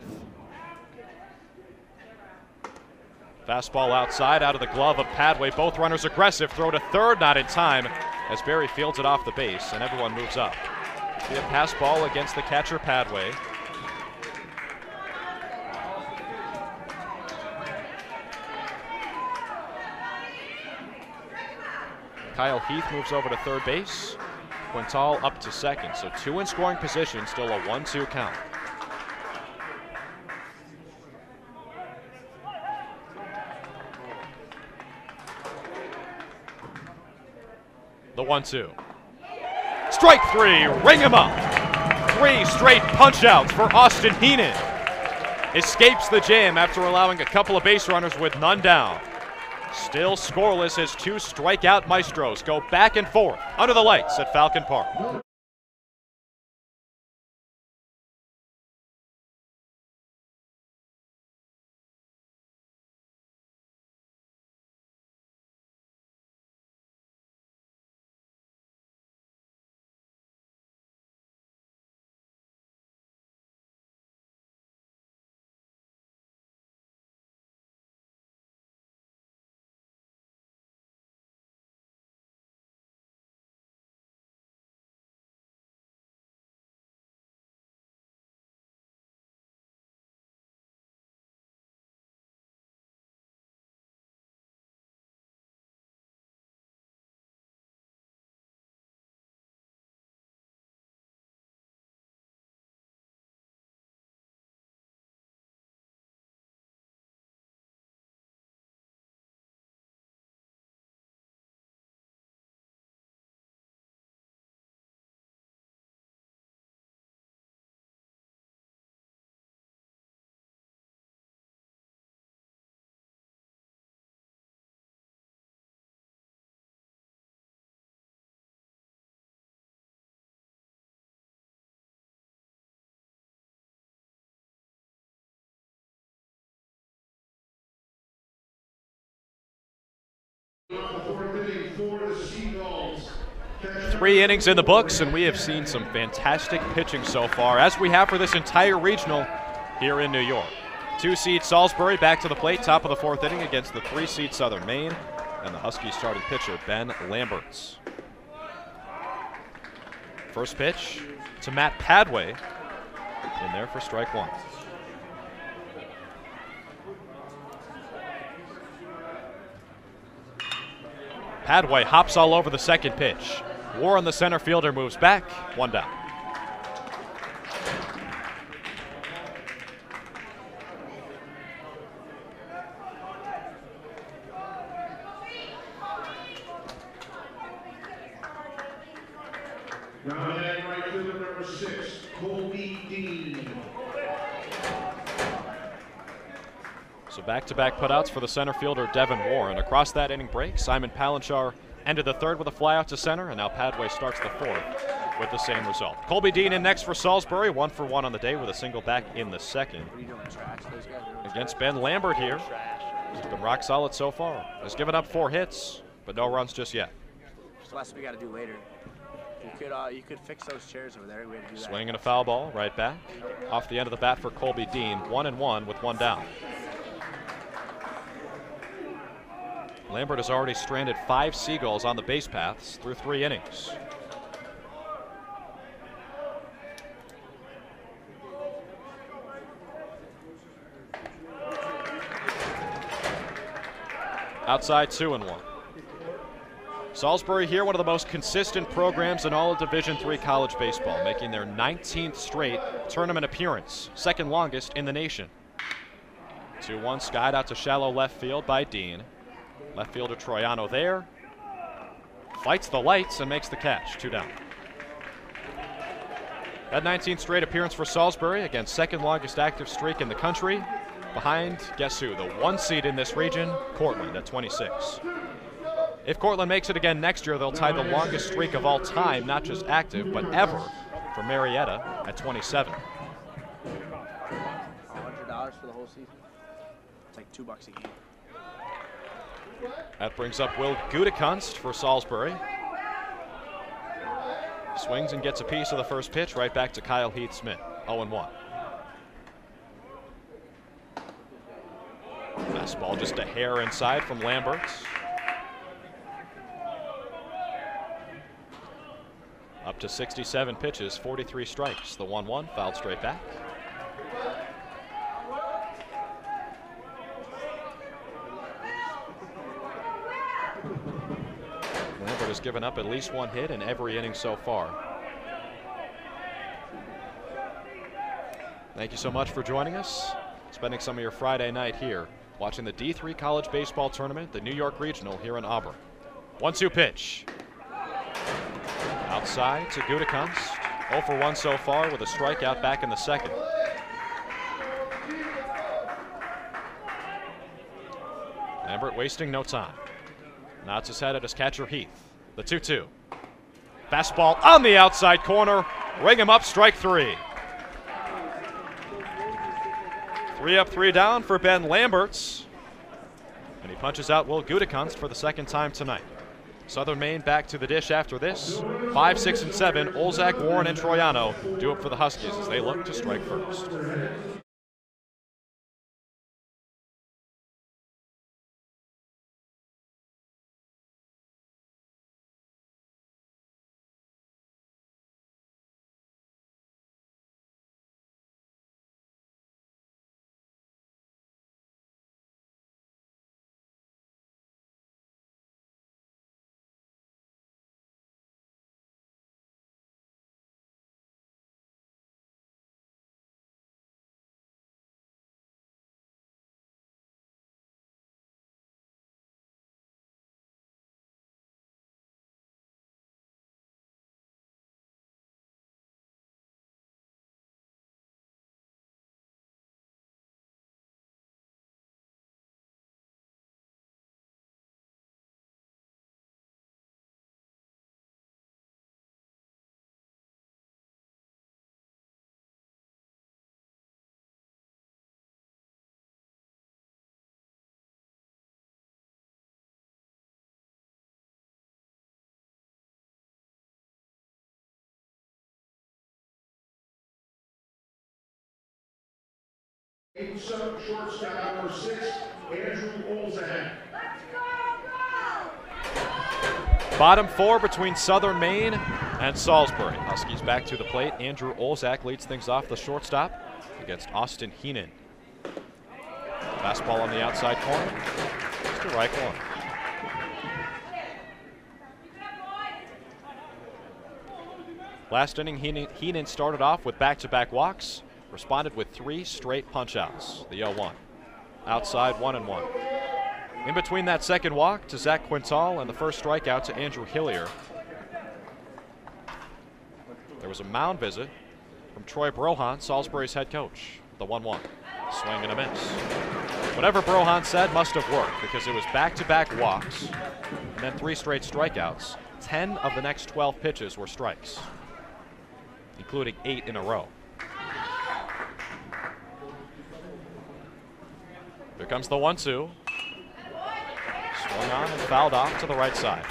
Fastball outside, out of the glove of Padway. Both runners aggressive. Throw to third, not in time, as Barry fields it off the base, and everyone moves up. See a pass ball against the catcher Padway. Kyle Heath moves over to third base. Quintal up to second, so 2 in scoring position, still a 1-2 count. The 1-2. Strike 3, ring him up. 3 straight punch-outs for Austin Heenan. Escapes the jam after allowing a couple of base runners with none down. Still scoreless as 2 strikeout maestros go back and forth under the lights at Falcon Park. Fourth inning for the Seagulls. 3 innings in the books, and we have seen some fantastic pitching so far, as we have for this entire regional here in New York. 2-seed Salisbury back to the plate, top of the 4th inning against the 3-seed Southern Maine, and the Huskies starting pitcher, Ben Lambert. First pitch to Matt Padway, in there for strike 1. Padway hops all over the second pitch. Warren, the center fielder, moves back. 1 down. Now at right fielder number 6, Colby Dean. So back-to-back putouts for the center fielder, Devin Warren. Across that inning break, Simon Palanchar ended the 3rd with a flyout to center, and now Padway starts the 4th with the same result. Colby Dean in next for Salisbury, 1 for 1 on the day with a single back in the 2nd. What are you doing, trash? Those guys are doing Against Ben Lambert here. He's been rock solid so far. Has given up 4 hits, but no runs just yet. That's less we got to do later. You could fix those chairs over there. We had to do that. Swing and a foul ball right back. Off the end of the bat for Colby Dean, 1-1 with 1 down. Lambert has already stranded 5 Seagulls on the base paths through 3 innings. Outside 2-1. Salisbury here, one of the most consistent programs in all of Division III college baseball, making their 19th straight tournament appearance, 2nd longest in the nation. 2-1 skied out to shallow left field by Dean. Left fielder Troiano there. Fights the lights and makes the catch. 2 down. That 19th straight appearance for Salisbury, again, 2nd longest active streak in the country. Behind, guess who? The 1 seed in this region, Cortland at 26. If Cortland makes it again next year, they'll tie the longest streak of all time, not just active, but ever, for Marietta at 27. $100 for the whole season. It's like $2 a game. That brings up Will Gutekunst for Salisbury. Swings and gets a piece of the first pitch, right back to Kyle Heath-Smith, 0-1. Fastball just a hair inside from Lambert. Up to 67 pitches, 43 strikes. The 1-1 fouled straight back. Lambert has given up at least 1 hit in every inning so far. Thank you so much for joining us, spending some of your Friday night here, watching the D3 College Baseball Tournament, the New York Regional here in Auburn. 1-2 pitch. Outside to Gutekunst. 0 for 1 so far with a strikeout back in the 2nd. Lambert wasting no time. Nods his head at his catcher Heath. The 2-2. Fastball on the outside corner. Ring him up, strike 3. 3 up, 3 down for Ben Lamberts. And he punches out Will Gutekunst for the 2nd time tonight. Southern Maine back to the dish after this. 5, 6, and 7. Olzak, Warren, and Troiano do it for the Huskies as they look to strike first. Shortstop number 6, Andrew Olzak. Bottom 4 between Southern Maine and Salisbury. Huskies back to the plate. Andrew Olzak leads things off, the shortstop, against Austin Heenan. Fastball on the outside corner. Strike one. Last inning, Heenan started off with back-to-back walks, responded with 3 straight punch-outs. The 0-1. Outside 1-1. In between that second walk to Zach Quintal and the first strikeout to Andrew Hillier, there was a mound visit from Troy Brohan, Salisbury's head coach. The 1-1. Swing and a miss. Whatever Brohan said must have worked, because it was back-to-back walks and then 3 straight strikeouts. 10 of the next 12 pitches were strikes, including 8 in a row. Here comes the 1-2. Swung on and fouled off to the right side.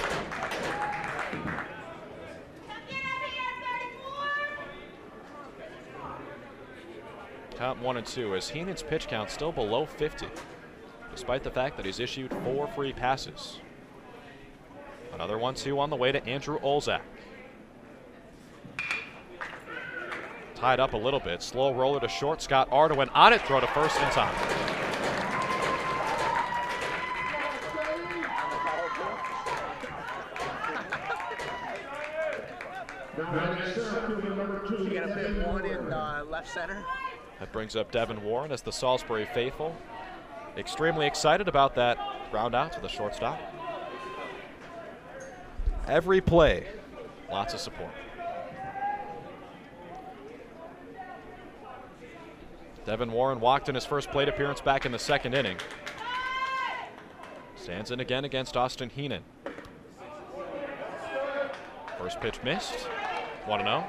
Count 1-2 as Heenan's pitch count still below 50, despite the fact that he's issued 4 free passes. Another 1-2 on the way to Andrew Olzak. Tied up a little bit. Slow roller to short. Scott Ardoin on it. Throw to first in time. You got to put 1 in left center. That brings up Devin Warren as the Salisbury faithful. Extremely excited about that ground out to the shortstop. Every play, lots of support. Devin Warren walked in his first plate appearance back in the second inning. Stands in again against Austin Heenan. First pitch missed. 1-0.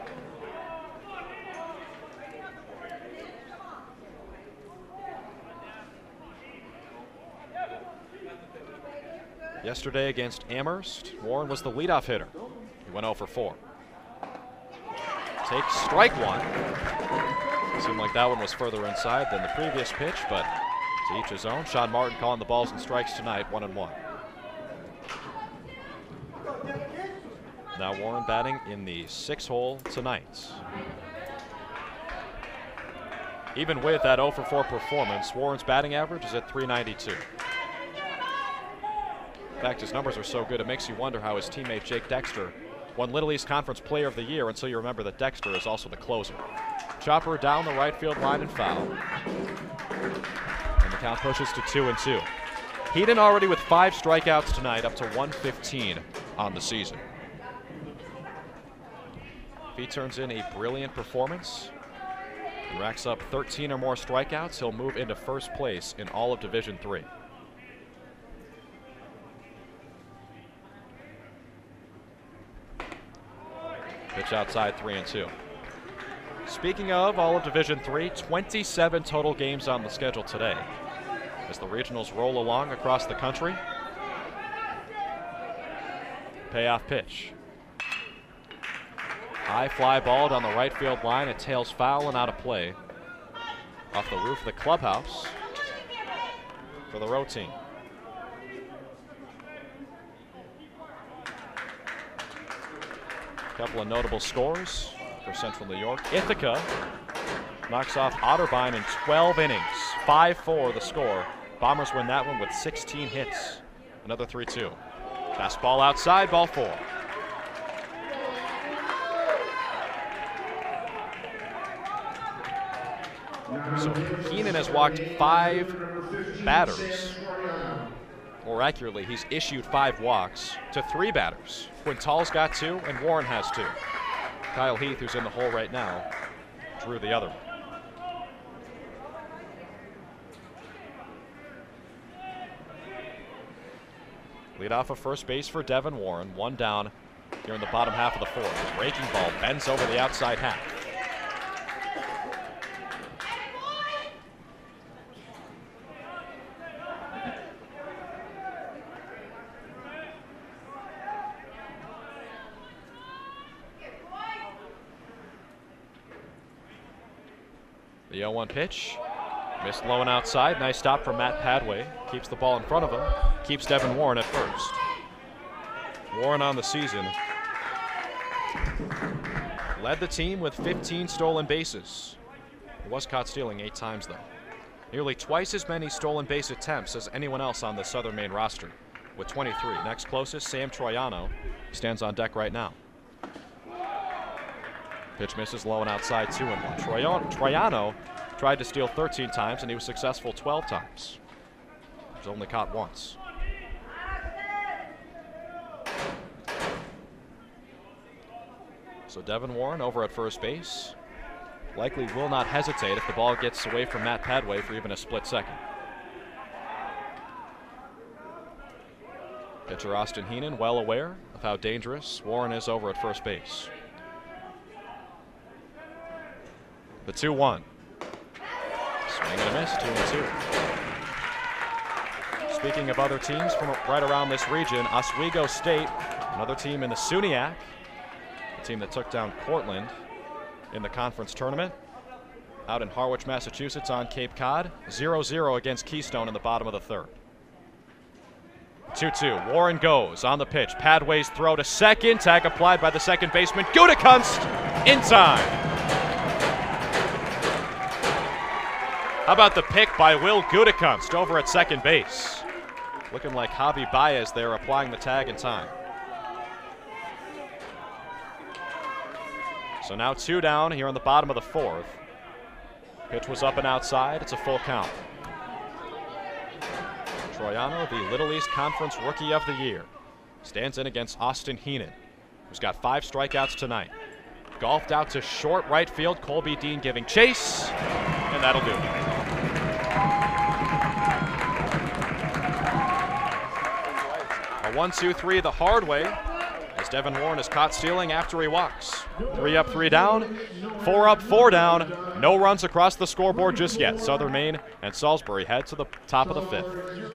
Yesterday against Amherst, Warren was the leadoff hitter. He went 0 for 4. Takes strike one. Seemed like that one was further inside than the previous pitch, but to each his own. Sean Martin calling the balls and strikes tonight, 1-1. Now Warren batting in the 6th hole tonight. Even with that 0 for 4 performance, Warren's batting average is at .392. In fact, his numbers are so good it makes you wonder how his teammate Jake Dexter won Little East Conference Player of the Year until you remember that Dexter is also the closer. Chopper down the right field line and foul. And the count pushes to 2-2. Heenan already with 5 strikeouts tonight, up to 115 on the season. If he turns in a brilliant performance and racks up 13 or more strikeouts, he'll move into first place in all of Division III. Pitch outside, 3-2. Speaking of all of Division III, 27 total games on the schedule today as the regionals roll along across the country. Payoff pitch. High fly ball down the right field line. It tails foul and out of play off the roof of the clubhouse for the road team. Couple of notable scores for Central New York. Ithaca knocks off Otterbein in 12 innings. 5-4 the score. Bombers win that one with 16 hits. Another 3-2. Fastball outside, ball 4. So Heenan has walked 5 batters. More accurately, he's issued 5 walks to 3 batters. Quintal's got 2, and Warren has 2. Kyle Heath, who's in the hole right now, drew the other one. Lead off of first base for Devin Warren. 1 down here in the bottom half of the 4th. His raking ball bends over the outside half. The 0-1 pitch Missed low and outside. Nice stop from Matt Padway. Keeps the ball in front of him. Keeps Devin Warren at first. Warren on the season led the team with 15 stolen bases. He was caught stealing 8 times, though. Nearly twice as many stolen base attempts as anyone else on the Southern Maine roster, with 23. Next closest, Sam Troiano, stands on deck right now. Pitch misses low and outside, 2-1. Troiano tried to steal 13 times, and he was successful 12 times. He was only caught once. So Devin Warren over at first base. Likely will not hesitate if the ball gets away from Matt Padway for even a split second. Pitcher Austin Heenan well aware of how dangerous Warren is over at first base. The 2-1. Swing and a miss, 2-2. Speaking of other teams from right around this region, Oswego State, another team in the SUNYAC, a team that took down Cortland in the conference tournament, out in Harwich, Massachusetts on Cape Cod. 0-0 against Keystone in the bottom of the third. 2-2. Warren goes on the pitch. Padway's throw to second. Tag applied by the second baseman. Gutekunst in time. How about the pick by Will Gutekunst over at second base? Looking like Javi Baez there, applying the tag in time. So now 2 down here in the bottom of the fourth. Pitch was up and outside. It's a full count. Troiano, the Little East Conference Rookie of the Year, stands in against Austin Heenan, who's got 5 strikeouts tonight. Golfed out to short right field. Colby Dean giving chase, and that'll do it. A 1-2-3 the hard way, as Devin Warren is caught stealing after he walks. 3 up, 3 down, 4 up, 4 down. No runs across the scoreboard just yet. Southern Maine and Salisbury head to the top of the 5th.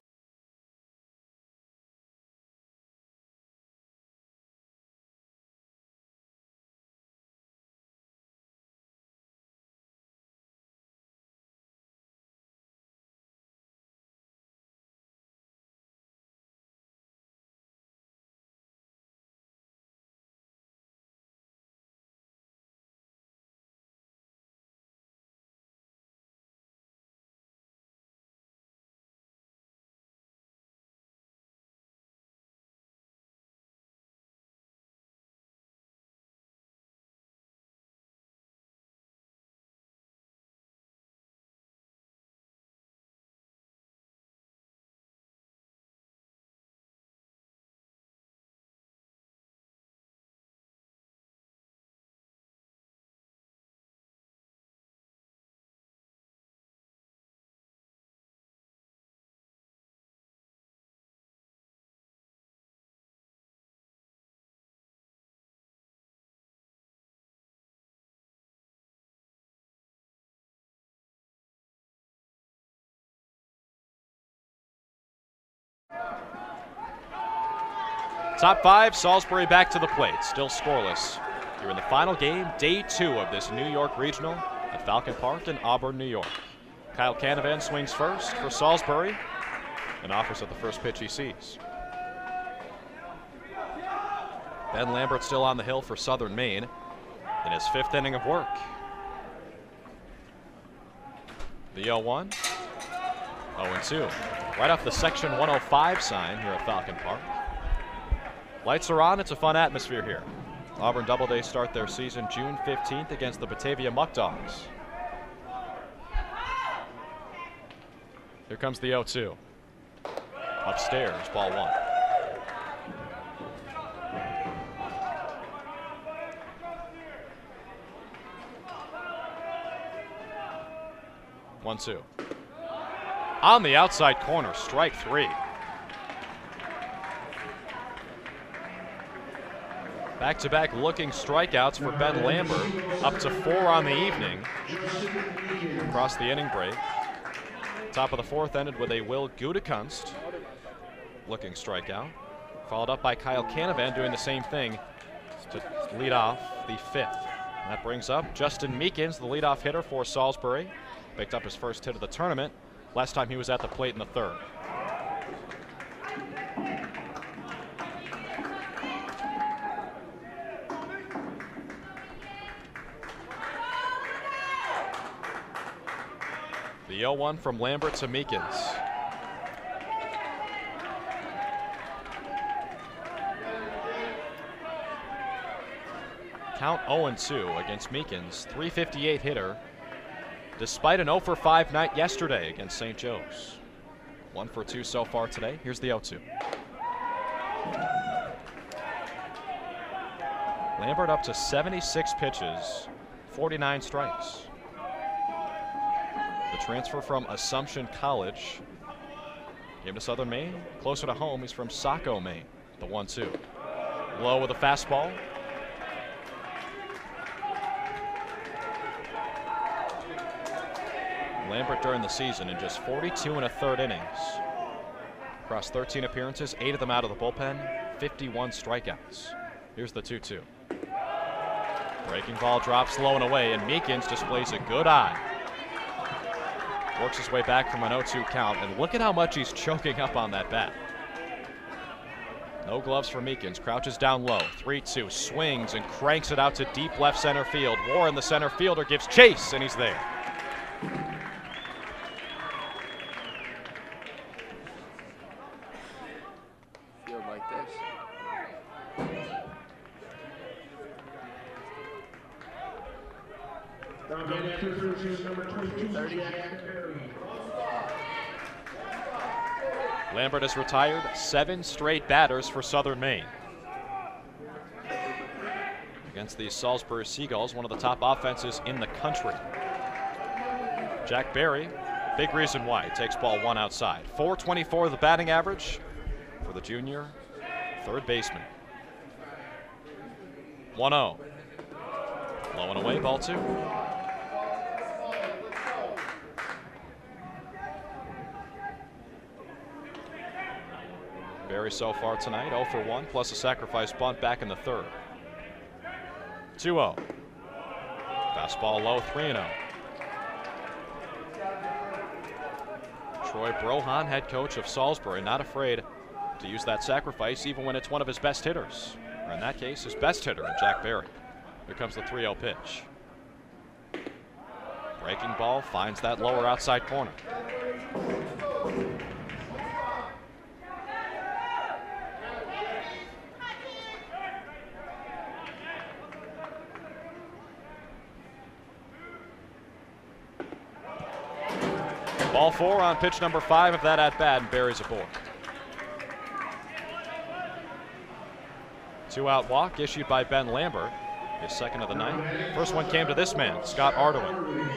Top 5, Salisbury back to the plate, still scoreless. Here in the final game, day 2 of this New York Regional at Falcon Park in Auburn, New York. Kyle Canavan swings first for Salisbury and offers at the first pitch he sees. Ben Lambert still on the hill for Southern Maine in his 5th inning of work. The 0-1, 0-2. Right off the Section 105 sign here at Falcon Park. Lights are on. It's a fun atmosphere here. Auburn Doubleday start their season June 15th against the Batavia Muck Dogs. Here comes the 0-2. Upstairs, ball 1. 1-2. On the outside corner, strike 3. Back-to-back looking strikeouts for Ben Lambert, up to 4 on the evening across the inning break. Top of the 4th ended with a Will Gutekunst looking strikeout, followed up by Kyle Canavan doing the same thing to lead off the 5th. And that brings up Justin Meekins, the leadoff hitter for Salisbury. Picked up his first hit of the tournament. Last time he was at the plate in the third. The 0-1 from Lambert to Meekins. Count 0-2 against Meekins, 358 hitter, despite an 0-for-5 night yesterday against St. Joe's. 1 for 2 so far today. Here's the 0-2. Lambert up to 76 pitches, 49 strikes. The transfer from Assumption College came to Southern Maine. Closer to home, he's from Saco, Maine. The 1-2. Low with a fastball. Lambert during the season in just 42 1/3 innings. Across 13 appearances, 8 of them out of the bullpen, 51 strikeouts. Here's the 2-2. Breaking ball drops low and away, and Meekins displays a good eye. Works his way back from an 0-2 count, and look at how much he's choking up on that bat. No gloves for Meekins, crouches down low, 3-2, swings and cranks it out to deep left center field. Warren, the center fielder, gives chase, and he's there. Field like this. Number 22, Lambert has retired 7 straight batters for Southern Maine. Against the Salisbury Seagulls, one of the top offenses in the country. Jack Berry, big reason why. He takes ball 1 outside. .424 the batting average for the junior third baseman. 1-0. Low and away, ball 2. Berry so far tonight, 0 for 1, plus a sacrifice bunt back in the third. 2-0. Fastball low, 3-0. Troy Brohan, head coach of Salisbury, not afraid to use that sacrifice even when it's one of his best hitters. Or in that case, his best hitter, Jack Berry. Here comes the 3-0 pitch. Breaking ball finds that lower outside corner. Ball 4 on pitch number 5 of that at-bat, and Berry's aboard. 2-out walk issued by Ben Lambert, his second of the night. First one came to this man, Scott Ardoin.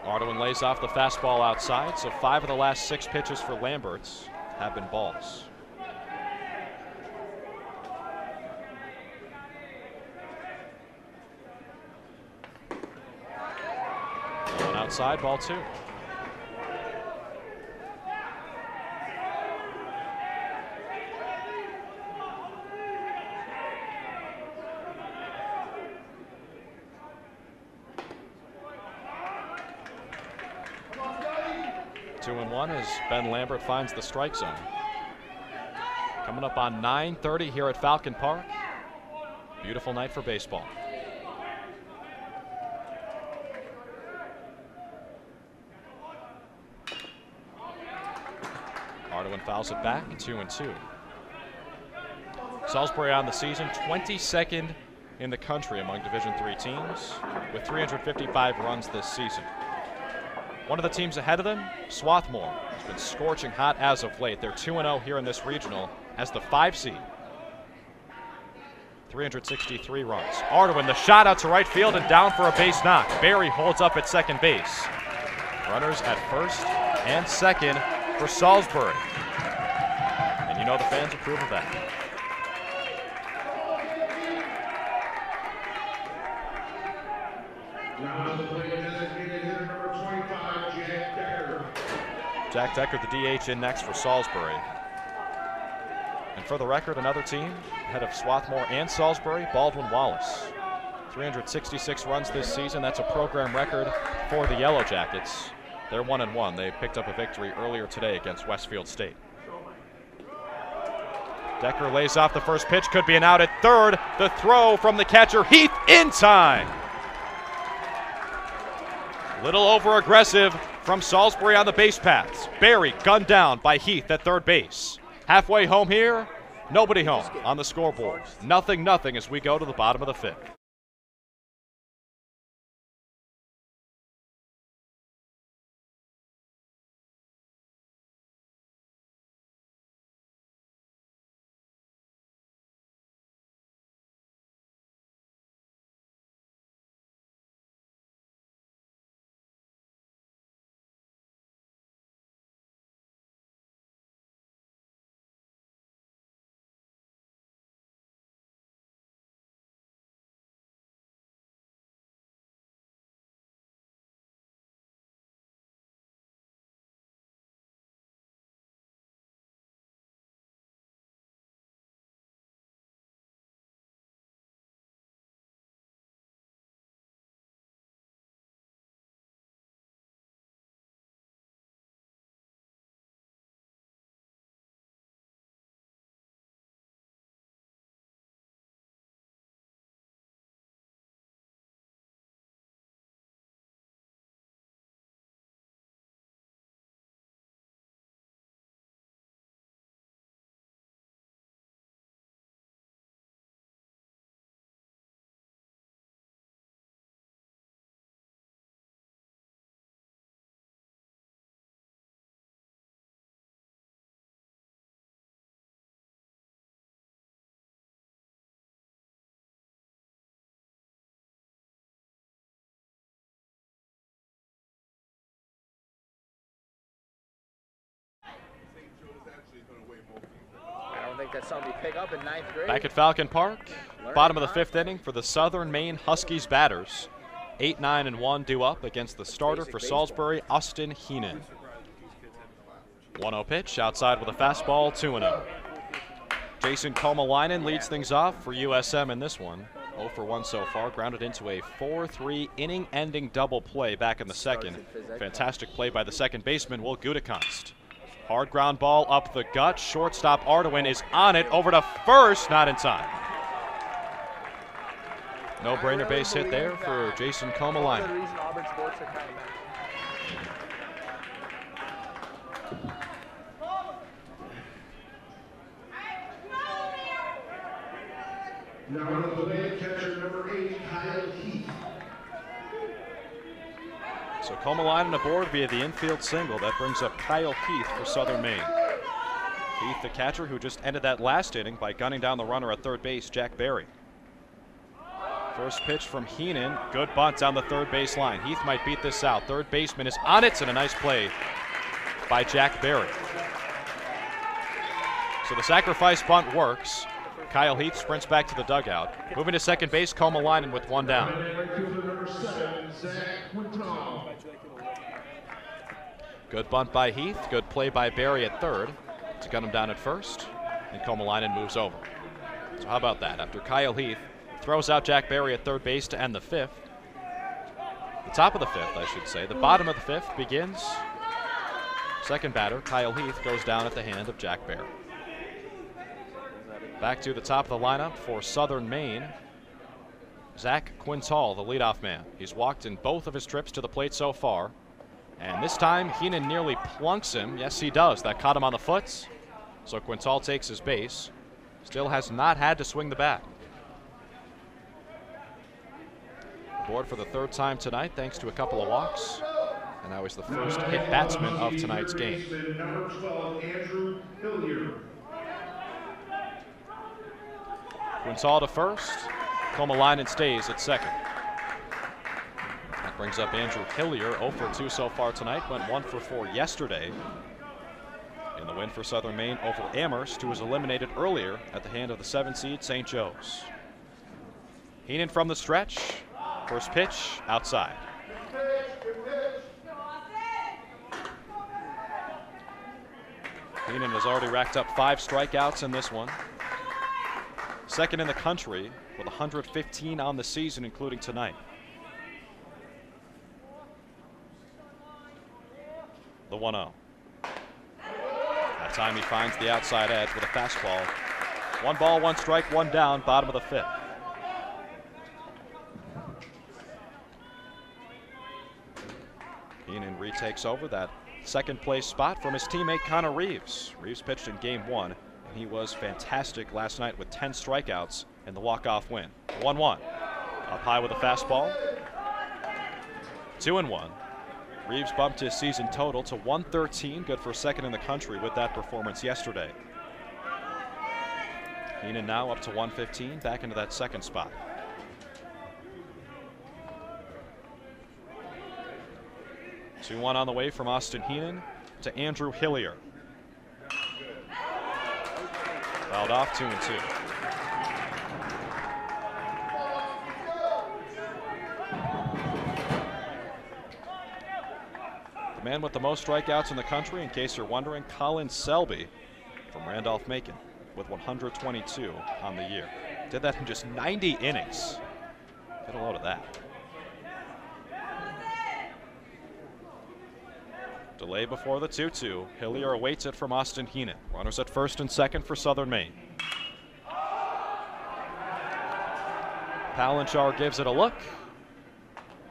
Ardoin lays off the fastball outside, so 5 of the last 6 pitches for Lambert's have been balls. Outside, ball 2. Two and 1 as Ben Lambert finds the strike zone. Coming up on 9:30 here at Falcon Park. Beautiful night for baseball. Ardoin fouls it back, 2-2. Salisbury on the season, 22nd in the country among Division III teams, with 355 runs this season. One of the teams ahead of them, Swarthmore, has been scorching hot as of late. They're 2-0 here in this regional as the 5 seed. 363 runs. Ardoin, the shot out to right field and down for a base knock. Berry holds up at second base. Runners at first and second for Salisbury. And you know the fans approve of that. Now the plate designated hitter number 25, Jack Decker. Jack Decker, the DH, in next for Salisbury. And for the record, another team ahead of Swarthmore and Salisbury, Baldwin Wallace. 366 runs this season. That's a program record for the Yellow Jackets. They're 1-1. They picked up a victory earlier today against Westfield State. Decker lays off the first pitch. Could be an out at third. The throw from the catcher, Heath, in time. Little over-aggressive from Salisbury on the base paths. Barry gunned down by Heath at third base. Halfway home here, nobody home on the scoreboard. 0-0 as we go to the bottom of the fifth. I don't think that's something you pick up in 9th grade. Back at Falcon Park, bottom of the fifth inning for the Southern Maine Huskies batters. 8-9-1 due up against the starter for Salisbury, Austin Heenan. 1-0 pitch, outside with a fastball, 2-0. Jason Komalainen leads things off for USM in this one. 0 for 1 so far, grounded into a 4-3 inning-ending double play back in the second. Fantastic play by the second baseman, Will Gutekunst. Hard ground ball up the gut. Shortstop Ardoin is on it. Over to first, not in time. No-brainer base hit there for Jason Komalainen. Now on the plate, catcher number 8, Kyle Heath. So Komalainen aboard via the infield single. That brings up Kyle Heath for Southern Maine. Heath, the catcher, who just ended that last inning by gunning down the runner at third base, Jack Barry. First pitch from Heenan. Good bunt down the third base line. Heath might beat this out. Third baseman is on it, and a nice play by Jack Barry. So the sacrifice bunt works. Kyle Heath sprints back to the dugout. Moving to second base, Komalainen with one down. Good bunt by Heath. Good play by Barry at third to gun him down at first. And Komalainen moves over. So how about that? After Kyle Heath throws out Jack Barry at third base to end the fifth. The top of the fifth, I should say. The bottom of the fifth begins. Second batter, Kyle Heath, goes down at the hand of Jack Barry. Back to the top of the lineup for Southern Maine. Zach Quintal, the leadoff man. He's walked in both of his trips to the plate so far. And this time, Heenan nearly plunks him. Yes, he does. That caught him on the foot. So Quintal takes his base. Still has not had to swing the bat. Aboard for the third time tonight, thanks to a couple of walks. And now he's the first hit batsman of tonight's game. Number 12, Andrew Hilliard. Quintal to first. Komalainen stays at second. That brings up Andrew Hillier, 0 for 2 so far tonight. Went 1 for 4 yesterday in the win for Southern Maine over Amherst, who was eliminated earlier at the hand of the 7 seed St. Joe's. Heenan from the stretch. First pitch, outside. Heenan has already racked up 5 strikeouts in this one. Second in the country with 115 on the season, including tonight. The 1-0. That time he finds the outside edge with a fastball. 1 ball, 1 strike, 1 down, bottom of the 5th. Heenan retakes over that second place spot from his teammate Connor Reeves. Reeves pitched in game 1, and he was fantastic last night with 10 strikeouts in the walk-off win. 1-1. Up high with a fastball. 2-1. Reeves bumped his season total to 113, good for second in the country with that performance yesterday. Heenan now up to 115, back into that second spot. Two-one on the way from Austin Heenan to Andrew Hillier. Fouled off, 2-2. The man with the most strikeouts in the country, in case you're wondering, Colin Selby from Randolph-Macon with 122 on the year. Did that in just 90 innings. Get a load of that. Delay before the 2-2. Hillier awaits it from Austin Heenan. Runners at first and second for Southern Maine. Palanchar gives it a look,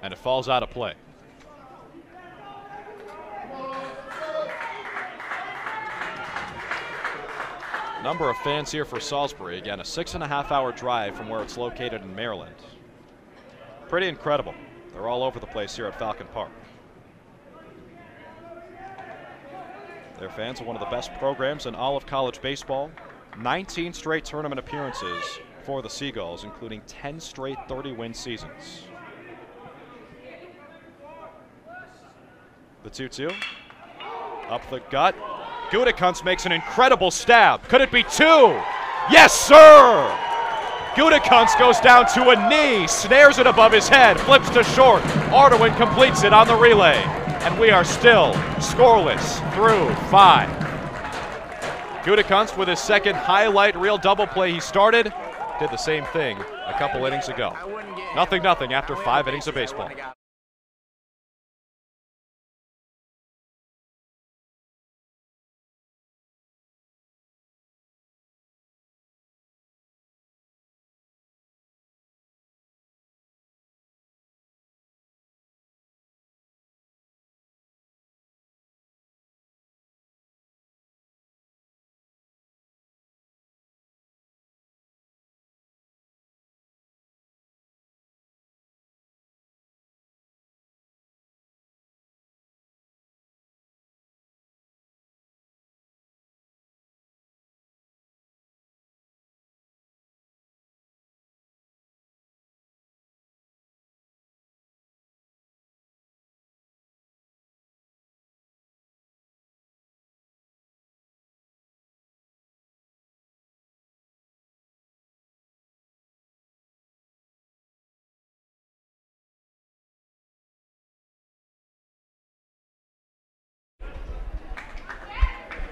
and it falls out of play. Number of fans here for Salisbury. Again, a 6.5-hour drive from where it's located in Maryland. Pretty incredible. They're all over the place here at Falcon Park. They're fans of one of the best programs in all of college baseball. 19 straight tournament appearances for the Seagulls, including 10 straight 30-win seasons. The 2-2. Up the gut. Gutekunst makes an incredible stab. Could it be 2? Yes, sir! Gutekunst goes down to a knee, snares it above his head, flips to short. Ardoin completes it on the relay. And we are still scoreless through 5. Gutekunst with his second highlight reel double play he started. Did the same thing a couple innings ago. 0-0 after 5 innings of baseball.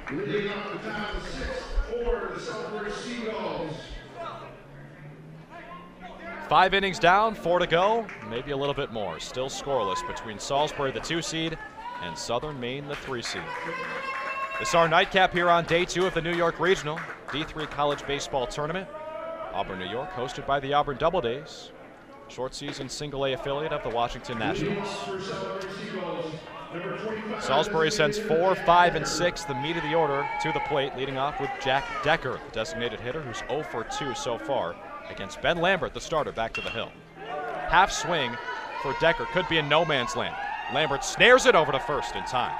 Leading up the top of the 6th for the Salisbury Seagulls. 5 innings down, 4 to go, maybe a little bit more. Still scoreless between Salisbury, the 2 seed, and Southern Maine, the 3 seed. This is our nightcap here on day 2 of the New York Regional D3 College Baseball Tournament. Auburn, New York, hosted by the Auburn Double Days, short season single A affiliate of the Washington Nationals. Salisbury sends 4, 5, and 6, the meat of the order, to the plate, leading off with Jack Decker, the designated hitter, who's 0 for 2 so far, against Ben Lambert, the starter, back to the hill. Half swing for Decker, could be in no man's land. Lambert snares it over to first in time.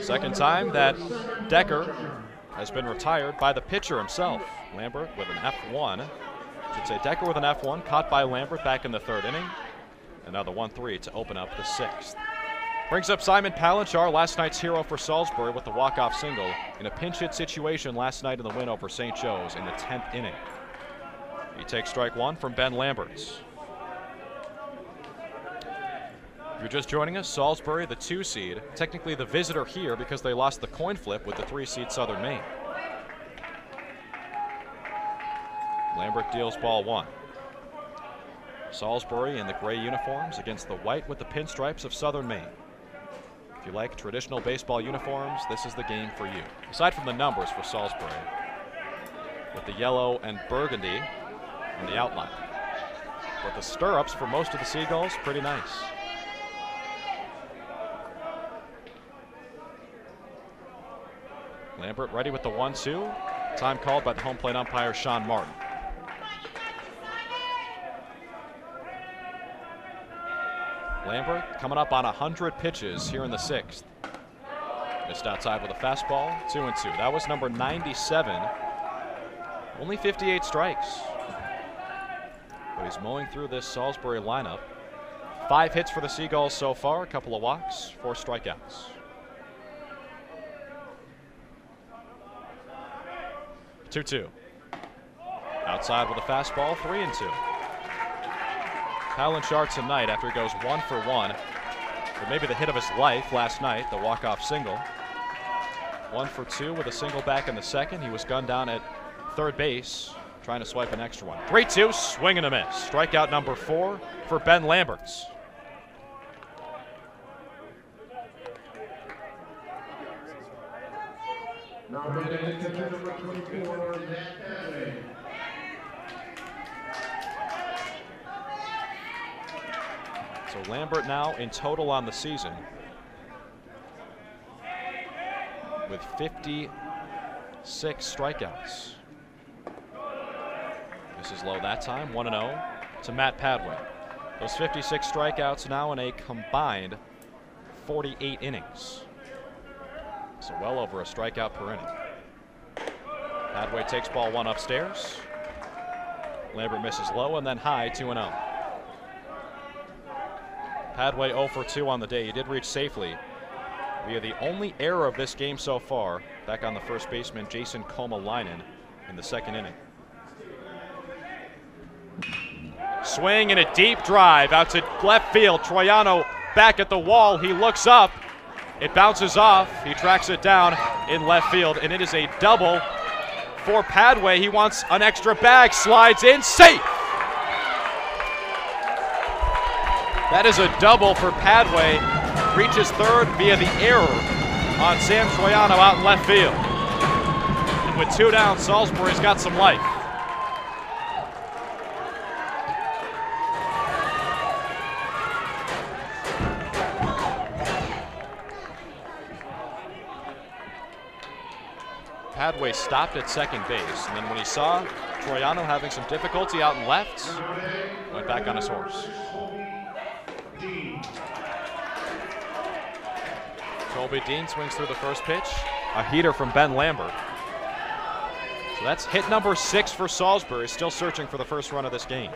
Second time that Decker has been retired by the pitcher himself. Lambert with an F1. Should say Decker with an F1, caught by Lambert back in the 3rd inning. Another 1-3 to open up the 6th. Brings up Simon Palanchar, last night's hero for Salisbury, with the walk-off single in a pinch hit situation last night in the win over St. Joe's in the 10th inning. He takes strike 1 from Ben Lambert. If you're just joining us, Salisbury, the 2 seed, technically the visitor here because they lost the coin flip with the 3 seed Southern Maine. Lambert deals ball 1. Salisbury in the gray uniforms against the white with the pinstripes of Southern Maine. If you like traditional baseball uniforms, this is the game for you. Aside from the numbers for Salisbury, with the yellow and burgundy on the outline. But the stirrups for most of the Seagulls, pretty nice. Lambert ready with the 1-2. Time called by the home plate umpire, Sean Martin. Lambert coming up on 100 pitches here in the 6th. Missed outside with a fastball, 2-2. That was number 97. Only 58 strikes. But he's mowing through this Salisbury lineup. 5 hits for the Seagulls so far, a couple of walks, 4 strikeouts. 2-2. Outside with a fastball, 3-2. Howland Sharp tonight after he goes 1 for 1. But maybe the hit of his life last night, the walk-off single. 1 for 2 with a single back in the 2nd. He was gunned down at third base, trying to swipe an extra one. 3-2, swing and a miss. Strikeout number 4 for Ben Lambert. So Lambert now in total on the season with 56 strikeouts. This is low that time, 1-0 to Matt Padway. Those 56 strikeouts now in a combined 48 innings. So well over a strikeout per inning. Padway takes ball 1 upstairs. Lambert misses low and then high, 2-0. Padway 0 for 2 on the day. He did reach safely via the only error of this game so far, back on the first baseman Jason Komalainen in the 2nd inning. Swing and a deep drive out to left field. Troiano back at the wall. He looks up. It bounces off. He tracks it down in left field, and it is a double for Padway. He wants an extra bag. Slides in. Safe. That is a double for Padway. Reaches third via the error on Sam Troiano out in left field. And with 2 down, Salisbury's got some life. Padway stopped at second base, and then when he saw Troiano having some difficulty out in left, went back on his horse. Colby Dean swings through the first pitch. A heater from Ben Lambert. So that's hit number 6 for Salisbury, still searching for the first run of this game.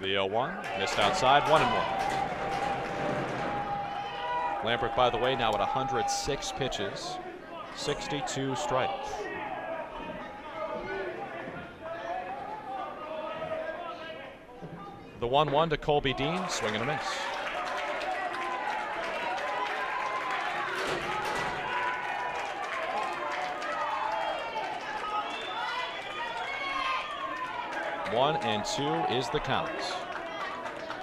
The 0-1, missed outside, 1-1. Lambert, by the way, now at 106 pitches, 62 strikes. The 1-1 to Colby Dean, swing and a miss. One and 2 is the count.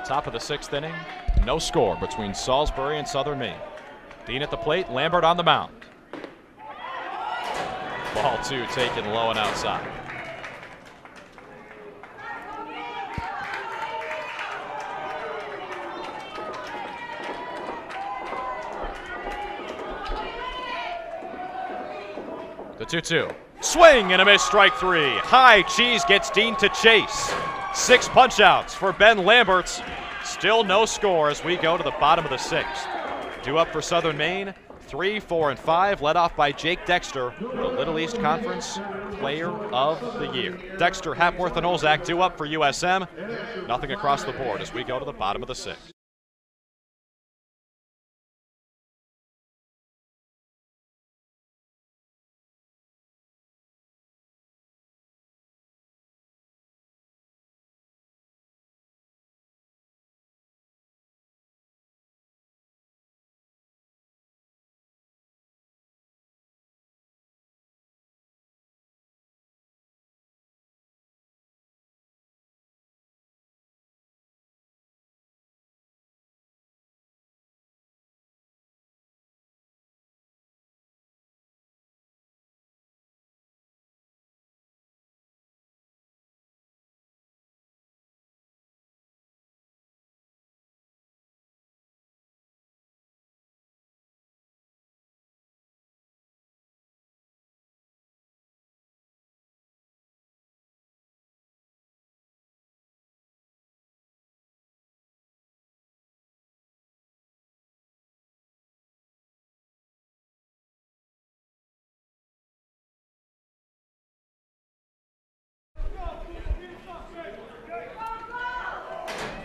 Top of the 6th inning, no score between Salisbury and Southern Maine. Dean at the plate, Lambert on the mound. Ball 2 taken low and outside. The 2-2. Swing and a miss, strike 3. High cheese gets Dean to chase. 6 punch-outs for Ben Lambert. Still no score as we go to the bottom of the 6th. Due up for Southern Maine, 3, 4, and 5, led off by Jake Dexter, the Little East Conference Player of the Year. Dexter, Hapworth, and Olzak due up for USM. Nothing across the board as we go to the bottom of the 6th.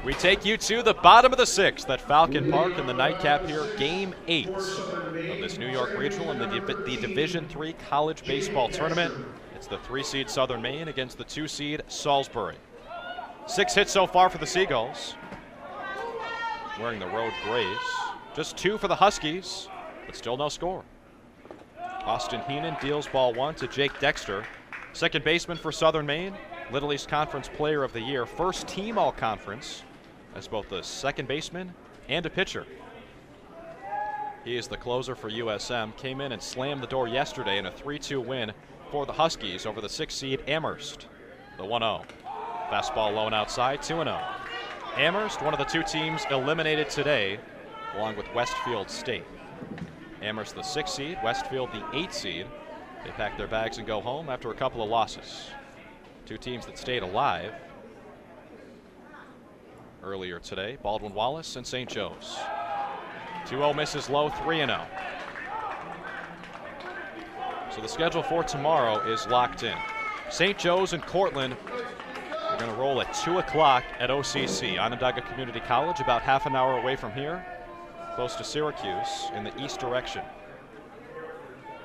We take you to the bottom of the 6th at Falcon Park in the nightcap here, Game 8 of this New York Regional in the Division III College Baseball Tournament. It's the 3-seed Southern Maine against the 2-seed Salisbury. 6 hits so far for the Seagulls, wearing the road grays. Just 2 for the Huskies, but still no score. Austin Heenan deals ball 1 to Jake Dexter, second baseman for Southern Maine, Little East Conference Player of the Year, first team all-conference as both a second baseman and a pitcher. He is the closer for USM, came in and slammed the door yesterday in a 3-2 win for the Huskies over the 6-seed Amherst. The 1-0. Fastball low and outside, 2-0. Amherst, one of the 2 teams eliminated today, along with Westfield State. Amherst the 6th seed, Westfield the 8th seed. They pack their bags and go home after a couple of losses. 2 teams that stayed alive earlier today, Baldwin Wallace and St. Joe's. 2-0 misses low, 3-0. So the schedule for tomorrow is locked in. St. Joe's and Cortland are going to roll at 2 o'clock at OCC, Onondaga Community College, about half an hour away from here, close to Syracuse in the east direction.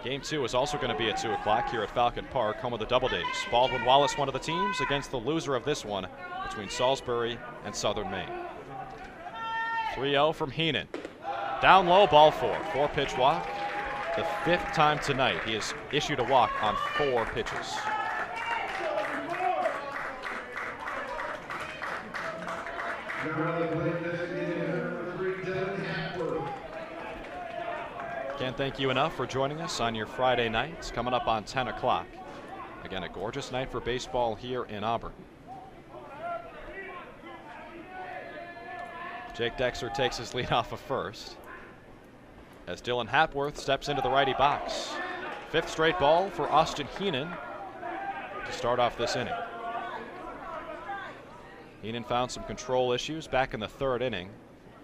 Game 2 is also going to be at 2 o'clock here at Falcon Park, home of the Double Days. Baldwin Wallace, one of the teams, against the loser of this one between Salisbury and Southern Maine. 3-0 from Heenan. Down low, ball 4. 4-pitch walk. The 5th time tonight he has issued a walk on 4 pitches. Can't thank you enough for joining us on your Friday nights, coming up on 10 o'clock. Again, a gorgeous night for baseball here in Auburn. Jake Dexter takes his lead off of first as Dylan Hapworth steps into the righty box. 5th straight ball for Austin Heenan to start off this inning. Heenan found some control issues back in the 3rd inning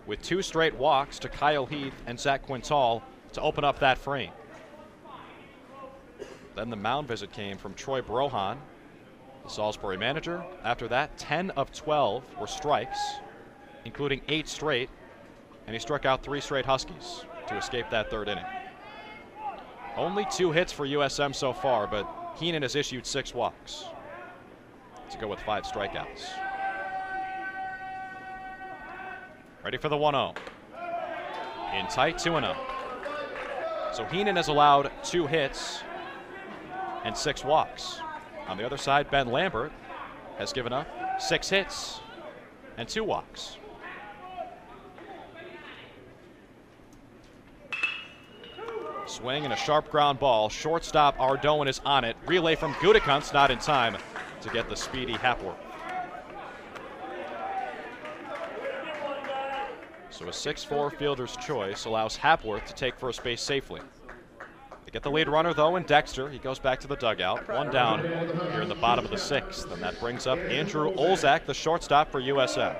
with 2 straight walks to Kyle Heath and Zach Quintal to open up that frame. Then the mound visit came from Troy Brohan, the Salisbury manager. After that, 10 of 12 were strikes, including 8 straight, and he struck out 3 straight Huskies to escape that 3rd inning. Only 2 hits for USM so far, but Heenan has issued 6 walks to go with 5 strikeouts. Ready for the 1-0. In tight, 2-0. So Heenan has allowed 2 hits and 6 walks. On the other side, Ben Lambert has given up 6 hits and 2 walks. Swing and a sharp ground ball. Shortstop Ardoin is on it. Relay from Gutekunst, not in time to get the speedy Hapworth. So a 6-4 fielder's choice allows Hapworth to take first base safely. They get the lead runner, though, in Dexter. He goes back to the dugout. 1 down here in the bottom of the 6th. And that brings up Andrew Olzak, the shortstop for USM.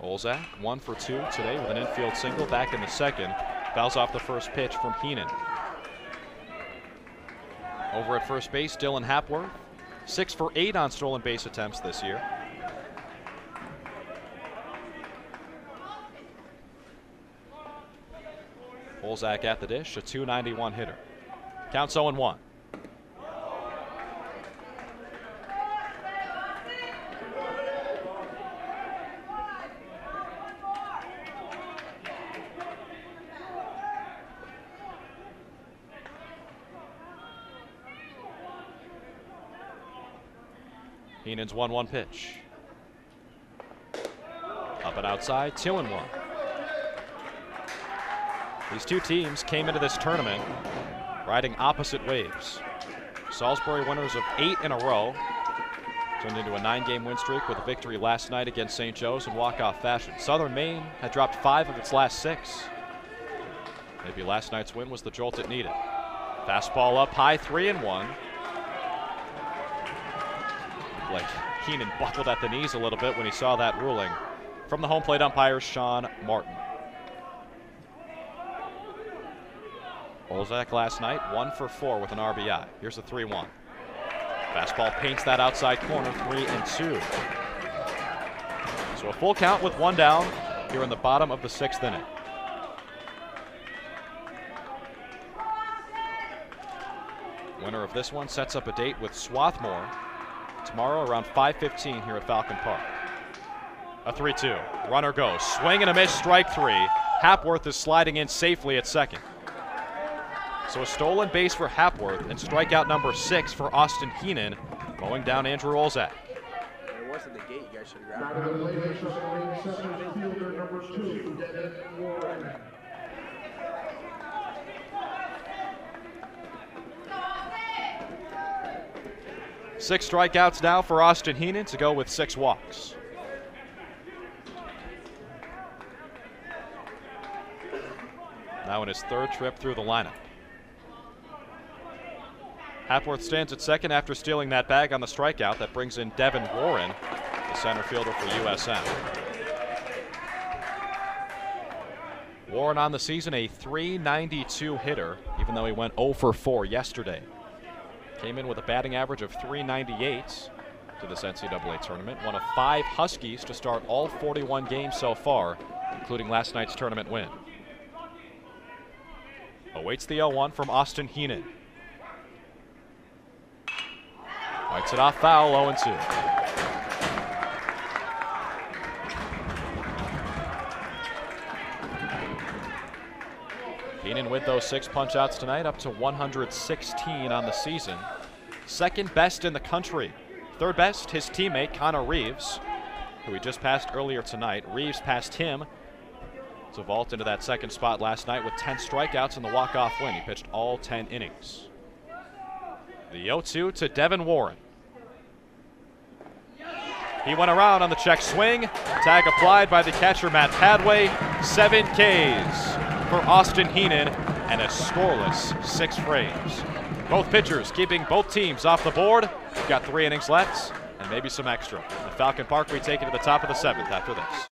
Olzak, 1 for 2 today with an infield single back in the 2nd. Fouls off the first pitch from Heenan. Over at first base, Dylan Hapworth, 6 for 8 on stolen base attempts this year. Olzak at the dish, a .291 hitter. Counts 0-1. Heenan's 1-1 pitch. Up and outside, 2-1. These 2 teams came into this tournament riding opposite waves. Salisbury winners of 8 in a row, turned into a 9-game win streak with a victory last night against St. Joe's in walk-off fashion. Southern Maine had dropped 5 of its last 6. Maybe last night's win was the jolt it needed. Fastball up high, 3-1. Like Heenan buckled at the knees a little bit when he saw that ruling from the home plate umpire, Sean Martin. Olzak last night, 1 for 4 with an RBI. Here's the 3-1. Fastball paints that outside corner, 3-2. So a full count with 1 down here in the bottom of the 6th inning. Winner of this one sets up a date with Swarthmore tomorrow around 5:15 here at Falcon Park. A 3-2. Runner goes. Swing and a miss, strike 3. Hapworth is sliding in safely at second. So a stolen base for Hapworth and strikeout number 6 for Austin Heenan, mowing down Andrew Olzak. It wasn't the gate, you guys should have Now grabbed to it. the plate, second fielder number 2, Devin Warren. Six strikeouts now for Austin Heenan to go with 6 walks. Now in his 3rd trip through the lineup. Hapworth stands at second after stealing that bag on the strikeout. That brings in Devin Warren, the center fielder for USM. Warren on the season a .392 hitter, even though he went 0 for 4 yesterday. Came in with a batting average of .398 to this NCAA tournament. One of 5 Huskies to start all 41 games so far, including last night's tournament win. Awaits the 0-1 from Austin Heenan. Lights it off foul, 0-2. Heenan with those 6 punch-outs tonight, up to 116 on the season. 2nd best in the country. 3rd best, his teammate Connor Reeves, who he just passed earlier tonight. Reeves passed him to vault into that 2nd spot last night with 10 strikeouts in the walk-off win. He pitched all 10 innings. The 0-2 to Devin Warren. He went around on the check swing. Tag applied by the catcher Matt Padway. 7 Ks for Austin Heenan and a scoreless 6 frames. Both pitchers keeping both teams off the board. We've got 3 innings left and maybe some extra. At Falcon Park, we take it to the top of the 7th after this.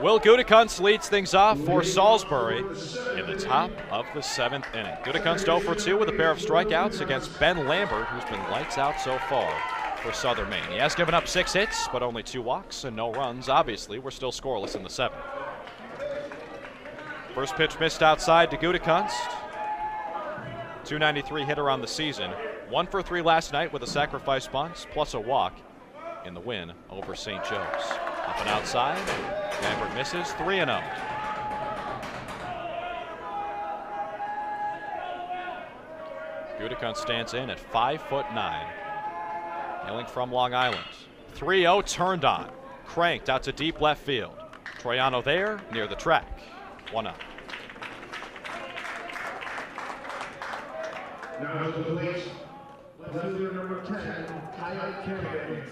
Will Gutekunst leads things off for Salisbury in the top of the 7th inning. Gutekunst 0 for 2 with a pair of strikeouts against Ben Lambert, who's been lights out so far for Southern Maine. He has given up 6 hits, but only 2 walks and no runs. Obviously, we're still scoreless in the 7th. First pitch missed outside to Gutekunst. .293 hitter on the season. 1 for 3 last night with a sacrifice bunt, plus a walk in the win over St. Joe's. Up and outside. Lambert misses, 3-0. Gutekunst stands in at 5'9", hailing from Long Island. 3-0 turned on, cranked out to deep left field. Troiano there near the track, 1-0. Now to the plate, left fielder number 10, Kyle Kennedy.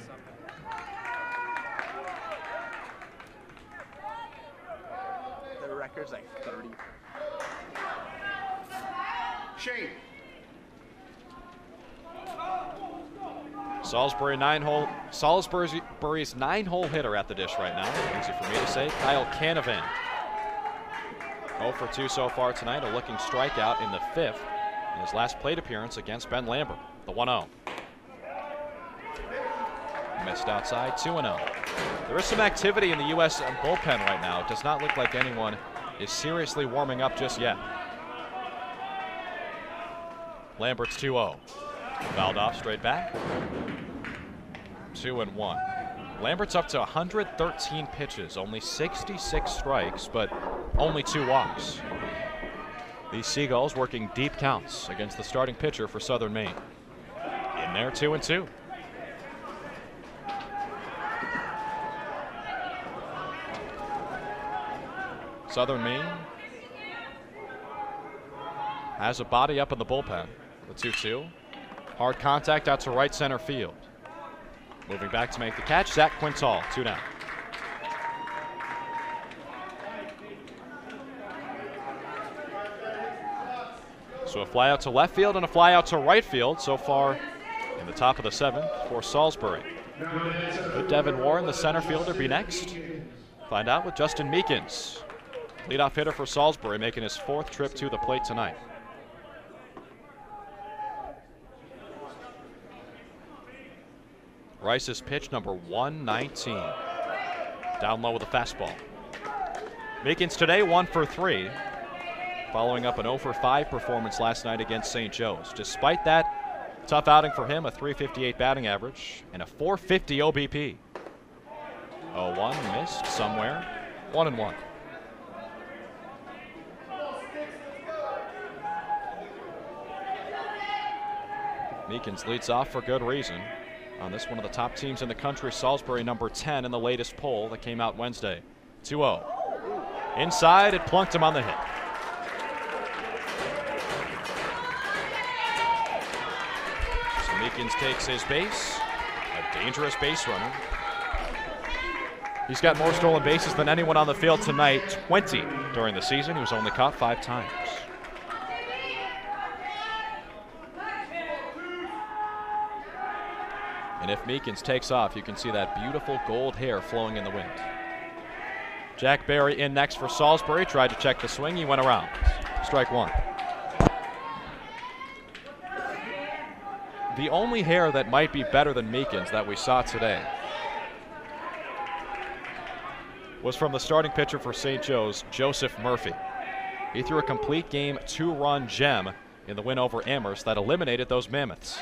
The record's like 30. Shane. Salisbury's 9-hole hitter at the dish right now. Easy for me to say. Kyle Canavan. 0 for 2 so far tonight. A looking strikeout in the 5th in his last plate appearance against Ben Lambert. The 1-0. Missed outside, 2-0. There is some activity in the U.S. bullpen right now. It does not look like anyone is seriously warming up just yet. Lambert's 2-0. Fouled off, straight back. 2-1. Lambert's up to 113 pitches, only 66 strikes, but only 2 walks. These Seagulls working deep counts against the starting pitcher for Southern Maine. In there, 2-2. Southern Maine has a body up in the bullpen. The 2-2. Hard contact out to right center field. Moving back to make the catch, Zach Quintal, 2 down. So a fly out to left field and a fly out to right field so far in the top of the 7th for Salisbury. Could Devin Warren, the center fielder, be next? Find out with Justin Meekins, leadoff hitter for Salisbury, making his 4th trip to the plate tonight. Rice's pitch, number 119. Down low with a fastball. Meekins today 1 for 3, following up an 0 for 5 performance last night against St. Joe's. Despite that tough outing for him, a .358 batting average and a .450 OBP. 0-1 missed somewhere. 1-1. Meekins leads off for good reason. On this, one of the top teams in the country, Salisbury, number 10 in the latest poll that came out Wednesday. 2-0. Inside, it plunked him on the hit. So Meekins takes his base. A dangerous base runner. He's got more stolen bases than anyone on the field tonight, 20 during the season. He was only caught 5 times. And if Meekins takes off, you can see that beautiful gold hair flowing in the wind. Jack Berry in next for Salisbury. Tried to check the swing. He went around. Strike 1. The only hair that might be better than Meekins that we saw today was from the starting pitcher for St. Joe's, Joseph Murphy. He threw a complete game 2-run gem in the win over Amherst that eliminated those Mammoths.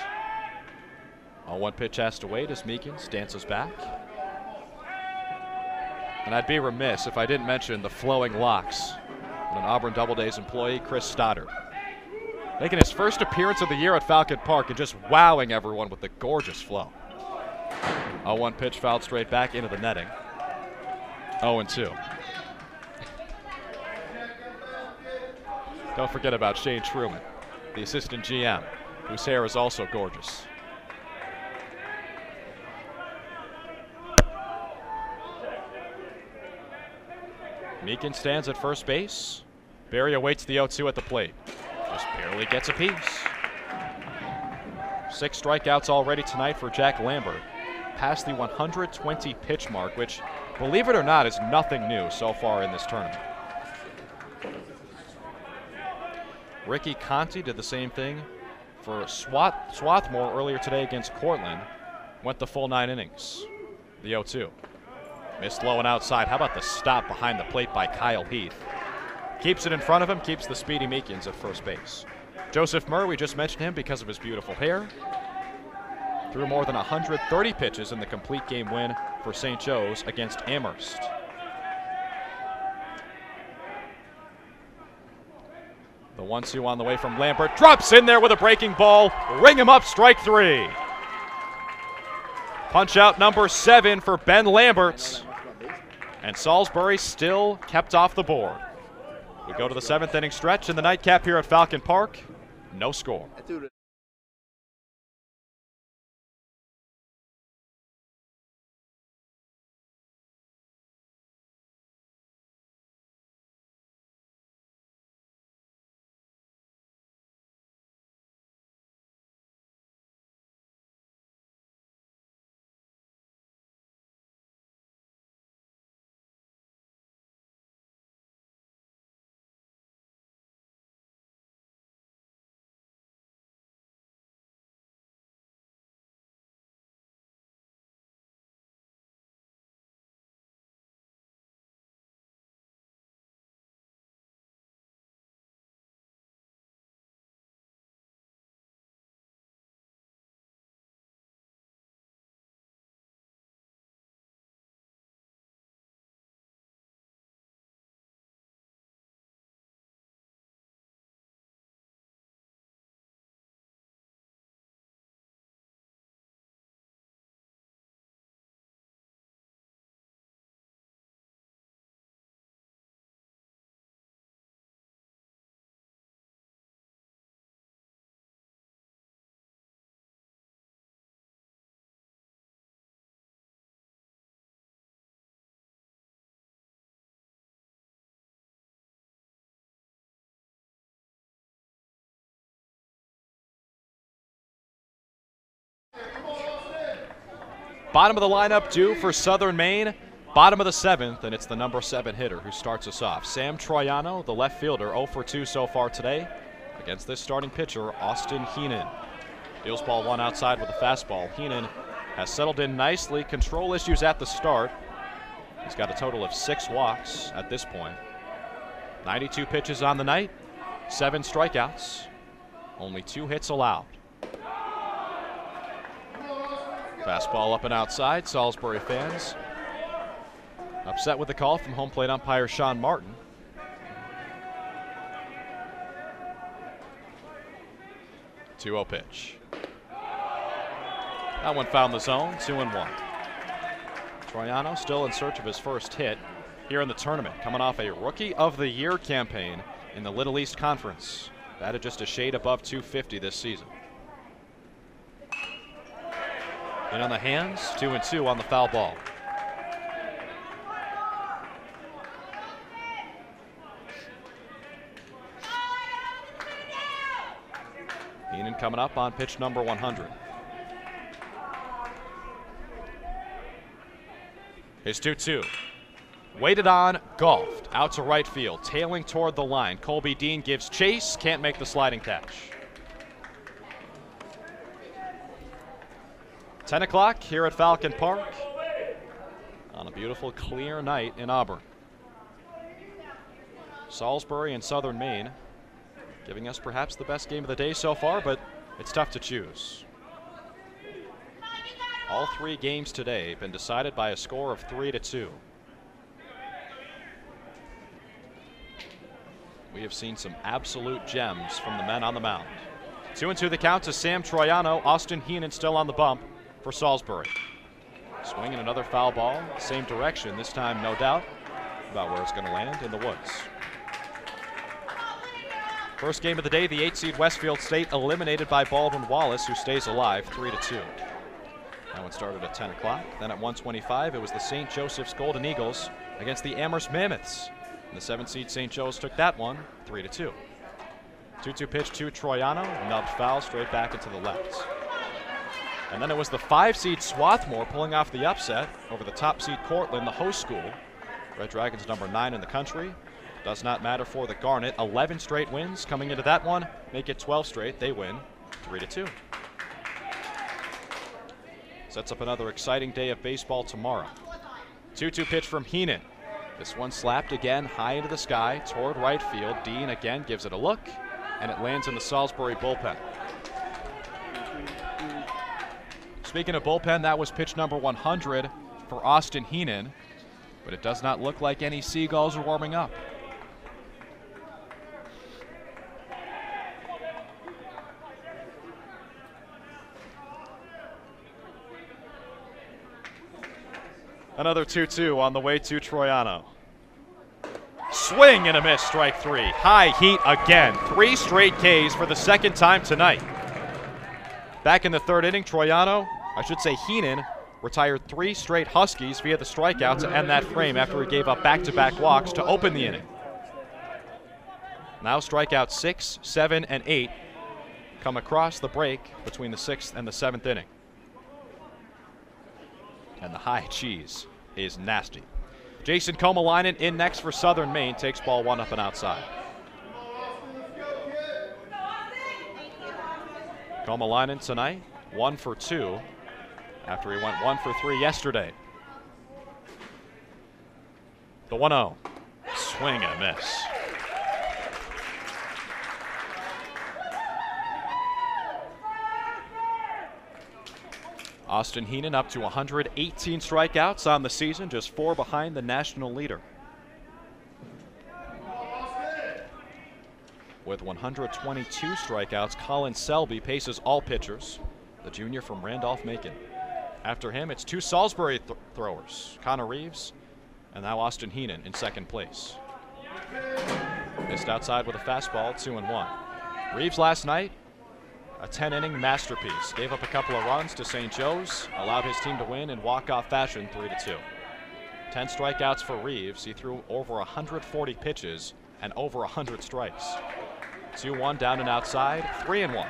0-1 pitch has to wait as Meekins dances back. And I'd be remiss if I didn't mention the flowing locks of an Auburn Doubledays employee, Chris Stoddard. Making his first appearance of the year at Falcon Park and just wowing everyone with the gorgeous flow. 0-1 pitch fouled straight back into the netting. 0-2. Don't forget about Shane Truman, the assistant GM, whose hair is also gorgeous. Meekins stands at first base. Berry awaits the 0-2 at the plate. Just barely gets a piece. 6 strikeouts already tonight for Jack Lambert. Past the 120 pitch mark, which, believe it or not, is nothing new so far in this tournament. Ricky Conti did the same thing for Swarthmore earlier today against Cortland. Went the full 9 innings. The 0-2. Missed low and outside. How about the stop behind the plate by Kyle Heath? Keeps it in front of him, keeps the speedy Meekins at first base. Joseph Murray, we just mentioned him because of his beautiful hair. Threw more than 130 pitches in the complete game win for St. Joe's against Amherst. The 1-2 on the way from Lambert. Drops in there with a breaking ball. Ring him up, strike 3. Punch out number 7 for Ben Lambert. And Salisbury still kept off the board. We go to the 7th inning stretch in the nightcap here at Falcon Park. No score. Bottom of the lineup due for Southern Maine. Bottom of the 7th, and it's the number 7 hitter who starts us off. Sam Troiano, the left fielder, 0 for 2 so far today against this starting pitcher, Austin Heenan. Deals ball 1 outside with a fastball. Heenan has settled in nicely. Control issues at the start. He's got a total of 6 walks at this point. 92 pitches on the night, 7 strikeouts, only 2 hits allowed. Fastball up and outside. Salisbury fans upset with the call from home plate umpire Sean Martin. Two-0 pitch. That one found the zone, 2-1. Troiano still in search of his first hit here in the tournament, coming off a Rookie of the Year campaign in the Little East Conference. Batted just a shade above 250 this season. In on the hands, 2-2 on the foul ball. Heenan coming up on pitch number 100. His 2-2. Waited on, golfed, out to right field, tailing toward the line. Colby Dean gives chase, can't make the sliding catch. 10 o'clock here at Falcon Park on a beautiful clear night in Auburn. Salisbury and Southern Maine giving us perhaps the best game of the day so far, but it's tough to choose. All 3 games today have been decided by a score of 3-2. We have seen some absolute gems from the men on the mound. 2-2 the count to Sam Troiano. Austin Heenan still on the bump for Salisbury. Swinging another foul ball, same direction, this time no doubt about where it's going to land, in the woods. First game of the day, the 8 seed Westfield State eliminated by Baldwin Wallace, who stays alive, 3-2. That one started at 10 o'clock. Then at 1:25, it was the St. Joseph's Golden Eagles against the Amherst Mammoths. And the 7 seed St. Joe's took that one, 3-2. 2-2 pitch to Troiano, nubbed foul straight back into the left. And then it was the 5 seed Swarthmore pulling off the upset over the top seed Cortland, the host school. Red Dragons number 9 in the country. Does not matter for the Garnet. 11 straight wins coming into that one. Make it 12 straight. They win 3-2. Sets up another exciting day of baseball tomorrow. 2-2 pitch from Heenan. This one slapped again high into the sky toward right field. Dean again gives it a look, and it lands in the Salisbury bullpen. Speaking of bullpen, that was pitch number 100 for Austin Heenan, but it does not look like any Seagulls are warming up. Another 2-2 on the way to Troiano. Swing and a miss, strike 3. High heat again. 3 straight Ks for the second time tonight. Back in the 3rd inning, Heenan retired 3 straight Huskies via the strikeout to end that frame after he gave up back-to-back walks to open the inning. Now strikeouts 6, 7, and 8 come across the break between the 6th and the 7th inning. And the high cheese is nasty. Jason Komalainen in next for Southern Maine, takes ball 1 up and outside. Komalainen tonight, 1 for 2 after he went 1 for 3 yesterday. The 1-0. Swing and a miss. Austin Heenan up to 118 strikeouts on the season, just 4 behind the national leader. With 122 strikeouts, Colin Selby paces all pitchers, the junior from Randolph-Macon. After him, it's 2 Salisbury throwers, Connor Reeves and now Austin Heenan in 2nd place. Missed outside with a fastball, 2-1. Reeves last night, a 10-inning masterpiece. Gave up a couple of runs to St. Joe's, allowed his team to win in walk-off fashion, 3-2. 10 strikeouts for Reeves. He threw over 140 pitches and over 100 strikes. 2-1 down and outside, 3-1.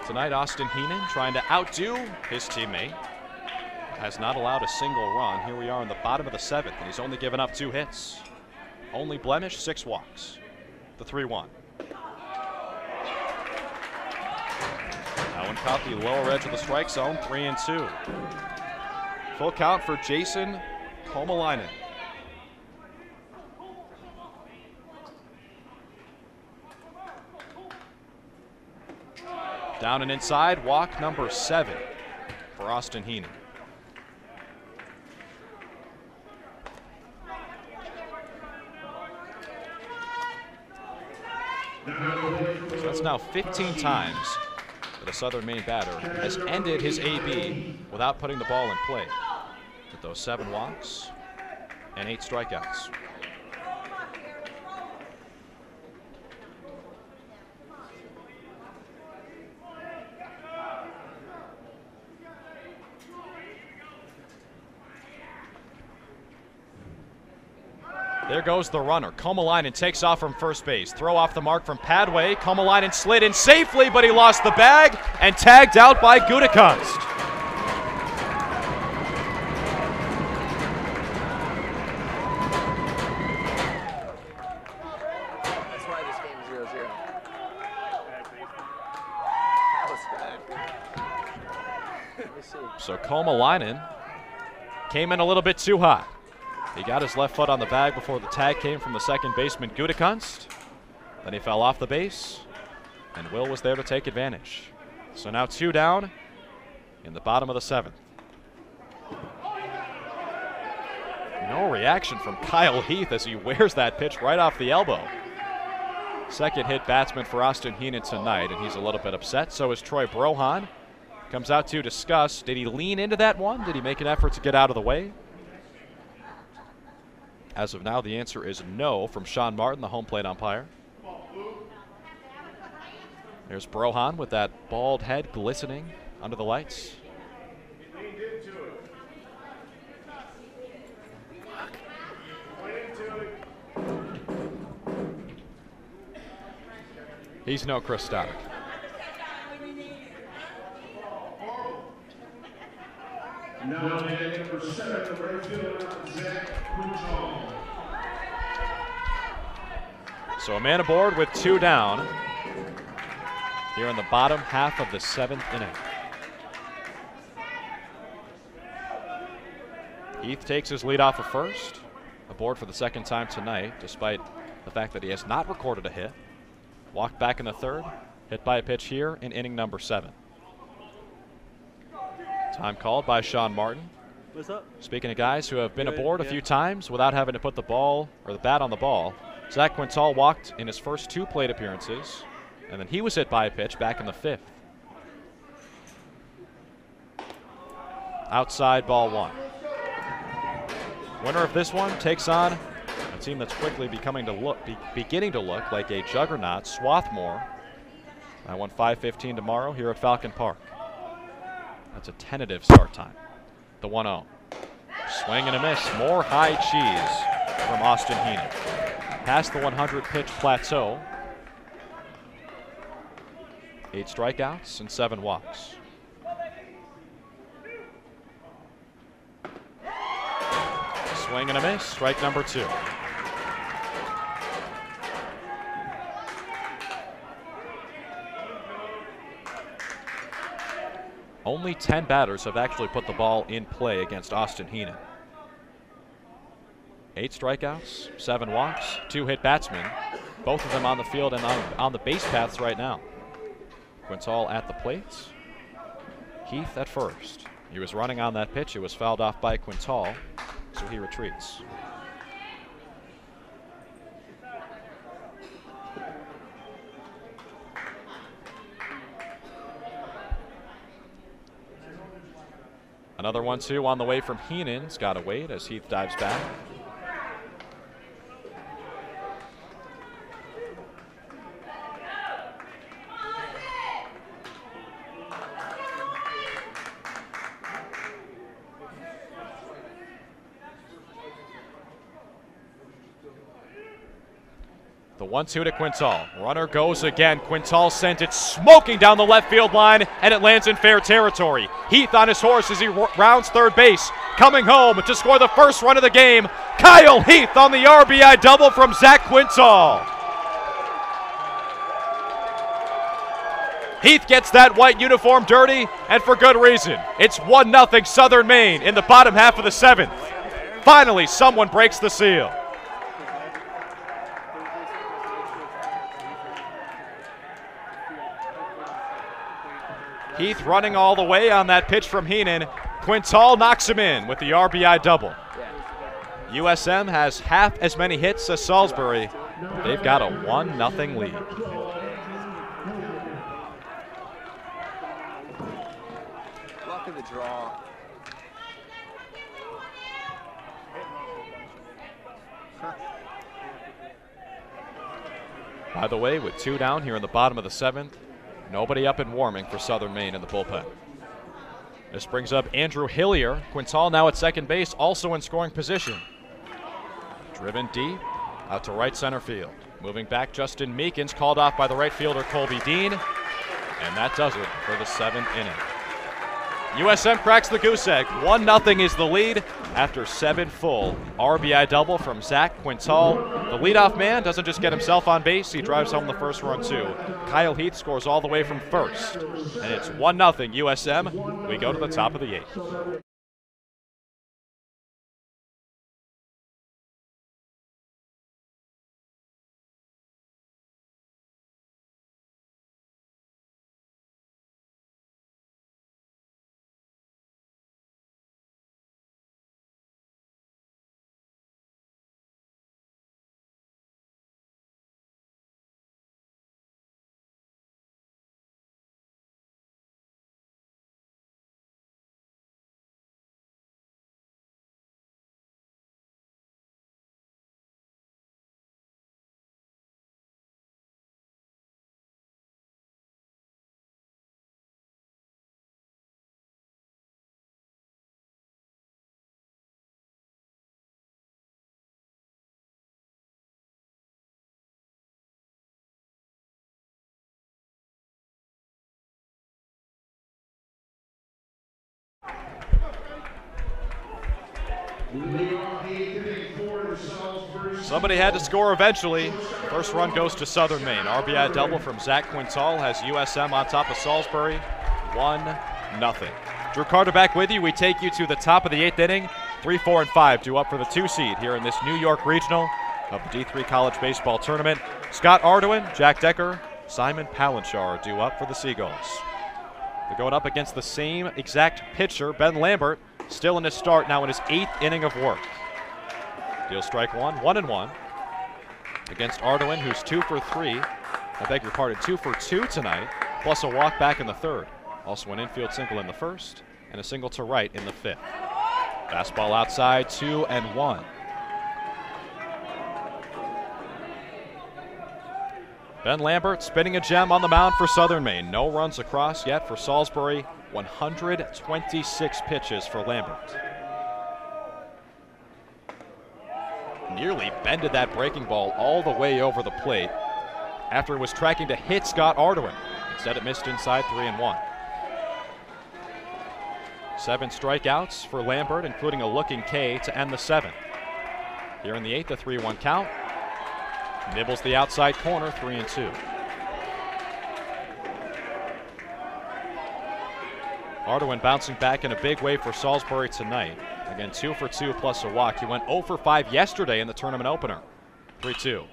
Tonight, Austin Heenan trying to outdo his teammate. Has not allowed a single run. Here we are in the bottom of the 7th, and he's only given up 2 hits. Only blemish, 6 walks. The 3-1. That one caught the lower edge of the strike zone, 3-2. Full count for Jason Komalainen. Down and inside, walk number 7 for Austin Heenan. So that's now 15 times that a Southern Maine batter has ended his AB without putting the ball in play. With those 7 walks and 8 strikeouts. There goes the runner. Komalainen takes off from first base. Throw off the mark from Padway. Komalainen slid in safely, but he lost the bag and tagged out by Gutekunst. That's why this game is 0-0. That was good. Let me see. So Komalainen came in a little bit too hot. He got his left foot on the bag before the tag came from the second baseman, Gutekunst. Then he fell off the base, and Will was there to take advantage. So now 2 down in the bottom of the 7th. No reaction from Kyle Heath as he wears that pitch right off the elbow. Second hit batsman for Austin Heenan tonight, and he's a little bit upset. So is Troy Brohan. Comes out to discuss, did he lean into that one? Did he make an effort to get out of the way? As of now, the answer is no from Sean Martin, the home plate umpire. There's Brohan with that bald head glistening under the lights. He's no Chris Stoddard. Now in for 7, the right fielder, Zach Kuchal. So a man aboard with 2 down here in the bottom half of the 7th inning. Heath takes his lead off of first, aboard for the 2nd time tonight, despite the fact that he has not recorded a hit. Walked back in the 3rd, hit by a pitch here in inning number 7. Time called by Sean Martin. What's up? Speaking of guys who have been aboard a few times without having to put the ball or the bat on the ball, Zach Quintal walked in his first 2 plate appearances, and then he was hit by a pitch back in the 5th. Outside, ball 1. Winner of this one takes on a team that's quickly beginning to look like a juggernaut, Swarthmore. I won 5:15 tomorrow here at Falcon Park. That's a tentative start time. The 1-0. Swing and a miss. More high cheese from Austin Heenan. Past the 100 pitch plateau. 8 strikeouts and 7 walks. Swing and a miss. Strike number 2. Only 10 batters have actually put the ball in play against Austin Heenan. 8 strikeouts, 7 walks, 2 hit batsmen, both of them on the field and on the base paths right now. Quintal at the plate. Heath at first. He was running on that pitch. It was fouled off by Quintal, so he retreats. Another 1-2 on the way from Heenan's got to wait as Heath dives back. The 1-2 to Quintal. Runner goes again. Quintal sent it smoking down the left field line, and it lands in fair territory. Heath on his horse as he rounds third base. Coming home to score the first run of the game, Kyle Heath on the RBI double from Zach Quintal. Heath gets that white uniform dirty, and for good reason. It's 1-0 Southern Maine in the bottom half of the 7th. Finally, someone breaks the seal. Heath running all the way on that pitch from Heenan. Quintal knocks him in with the RBI double. USM has half as many hits as Salisbury. They've got a 1-0 lead. Luck of the draw. By the way, with 2 down here in the bottom of the 7th, nobody up and warming for Southern Maine in the bullpen. This brings up Andrew Hillier. Quintal now at second base, also in scoring position. Driven deep, out to right center field. Moving back, Justin Meekins called off by the right fielder Colby Dean. And that does it for the 7th inning. USM cracks the goose egg. 1-0 is the lead after 7 full. RBI double from Zach Quintal. The leadoff man doesn't just get himself on base, he drives home the first run too. Kyle Heath scores all the way from first. And it's 1-0 USM. We go to the top of the 8th. Somebody had to score eventually. First run goes to Southern Maine. RBI double from Zach Quintal has USM on top of Salisbury. 1-0. Drew Carter back with you. We take you to the top of the 8th inning. 3, 4, and 5 due up for the 2 seed here in this New York Regional of the D3 College Baseball Tournament. Scott Arduin, Jack Decker, Simon Palanchar due up for the Seagulls. They're going up against the same exact pitcher, Ben Lambert, still in his start, now in his 8th inning of work. Deal strike 1, 1-1 against Arduin, who's 2 for 3. I beg your pardon, 2 for 2 tonight, plus a walk back in the 3rd. Also an infield single in the 1st and a single to right in the 5th. Fastball outside, 2-1. Ben Lambert spinning a gem on the mound for Southern Maine. No runs across yet for Salisbury. 126 pitches for Lambert. Nearly bended that breaking ball all the way over the plate after it was tracking to hit Scott Arduin. Instead it missed inside, 3-1. 7 strikeouts for Lambert, including a looking K to end the 7th. Here in the 8th, a 3-1 count. Nibbles the outside corner, 3-2. Arduin bouncing back in a big way for Salisbury tonight. Again, 2 for 2 plus a walk. He went 0 for 5 yesterday in the tournament opener. 3-2.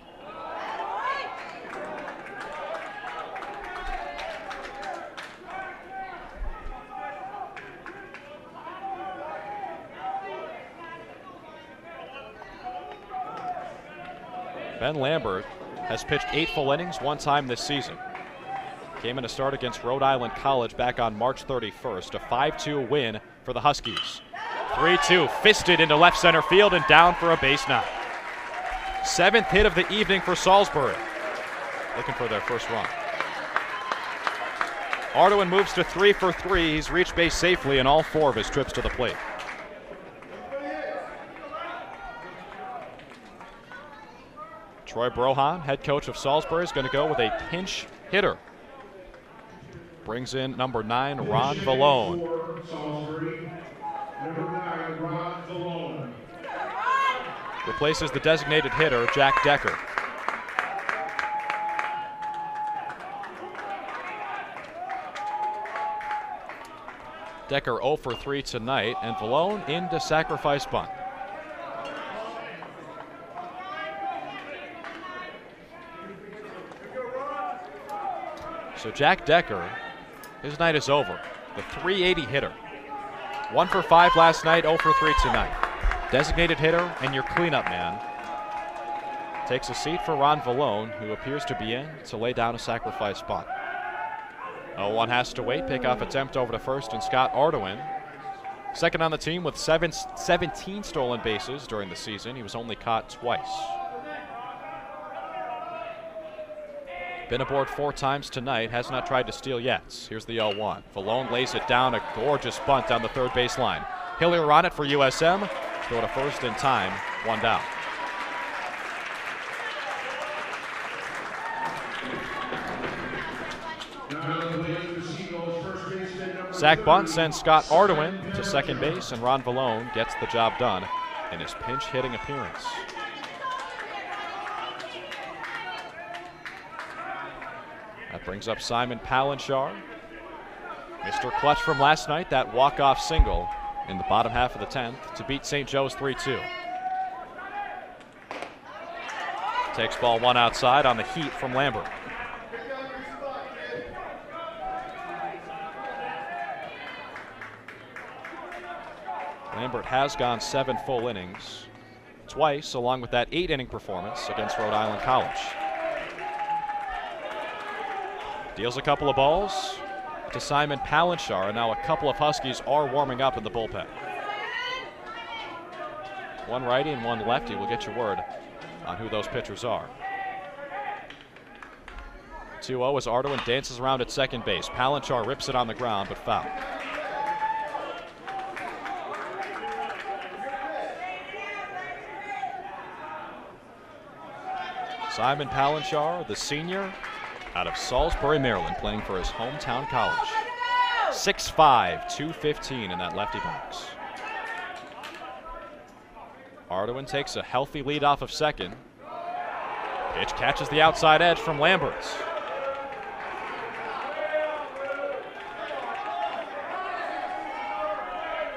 Ben Lambert has pitched 8 full innings, 1 time this season. Came in to start against Rhode Island College back on March 31st, a 5-2 win for the Huskies. 3-2, fisted into left center field and down for a base knock. 7th hit of the evening for Salisbury. Looking for their first run. Arduin moves to 3 for 3. He's reached base safely in all 4 of his trips to the plate. Troy Brohan, head coach of Salisbury, is going to go with a pinch hitter. Brings in number 9, Ron Vallone. Salisbury, number 9, Ron Vallone. Replaces the designated hitter, Jack Decker. Decker 0 for 3 tonight, and Vallone into sacrifice bunt. So Jack Decker, his night is over. The 380 hitter. 1 for 5 last night, 0 for 3 tonight. Designated hitter and your cleanup man. Takes a seat for Ron Vallone, who appears to be in to lay down a sacrifice bunt. 0-1 has to wait. Pickoff attempt over to first, and Scott Ardoin, second on the team with 17 stolen bases during the season. He was only caught twice. Been aboard 4 times tonight, has not tried to steal yet. Here's the 0-1. Vallone lays it down, a gorgeous bunt down the third baseline. Hillier on it for USM. Throw to first in time, 1 down. Sack bunt sends Scott Ardoin to second base, and Ron Vallone gets the job done in his pinch hitting appearance. That brings up Simon Palanchar. Mr. Clutch from last night, that walk-off single in the bottom half of the 10th to beat St. Joe's 3-2. Takes ball 1 outside on the heat from Lambert. Lambert has gone 7 full innings, twice, along with that 8-inning performance against Rhode Island College. Deals a couple of balls to Simon Palanchar, and now a couple of Huskies are warming up in the bullpen. 1 righty and 1 lefty. We'll get your word on who those pitchers are. 2-0 as Ardoin dances around at second base. Palanchar rips it on the ground, but foul. Simon Palanchar, the senior, out of Salisbury, Maryland, playing for his hometown college. 6'5", 215 in that lefty box. Ardoin takes a healthy lead off of second. Pitch catches the outside edge from Lambert.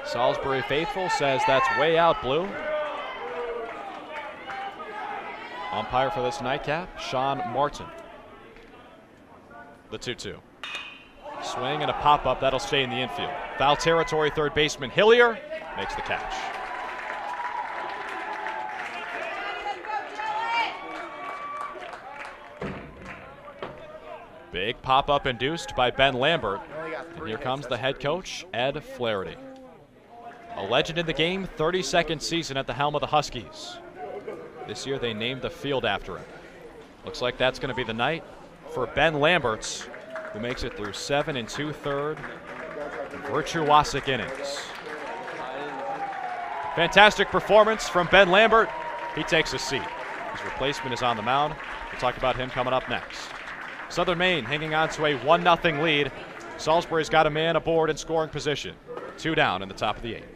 Salisbury faithful says that's way out, Blue. Umpire for this nightcap, Sean Martin. The 2-2. Swing and a pop-up, that'll stay in the infield. Foul territory, third baseman Hillier makes the catch. Big pop-up induced by Ben Lambert. And here comes the head coach, Ed Flaherty. A legend in the game, 32nd season at the helm of the Huskies. This year they named the field after him. Looks like that's going to be the night for Ben Lambert, who makes it through 7 2/3 virtuosic innings. Fantastic performance from Ben Lambert. He takes a seat. His replacement is on the mound. We'll talk about him coming up next. Southern Maine hanging on to a 1-0 lead. Salisbury's got a man aboard in scoring position. 2 down in the top of the 8th.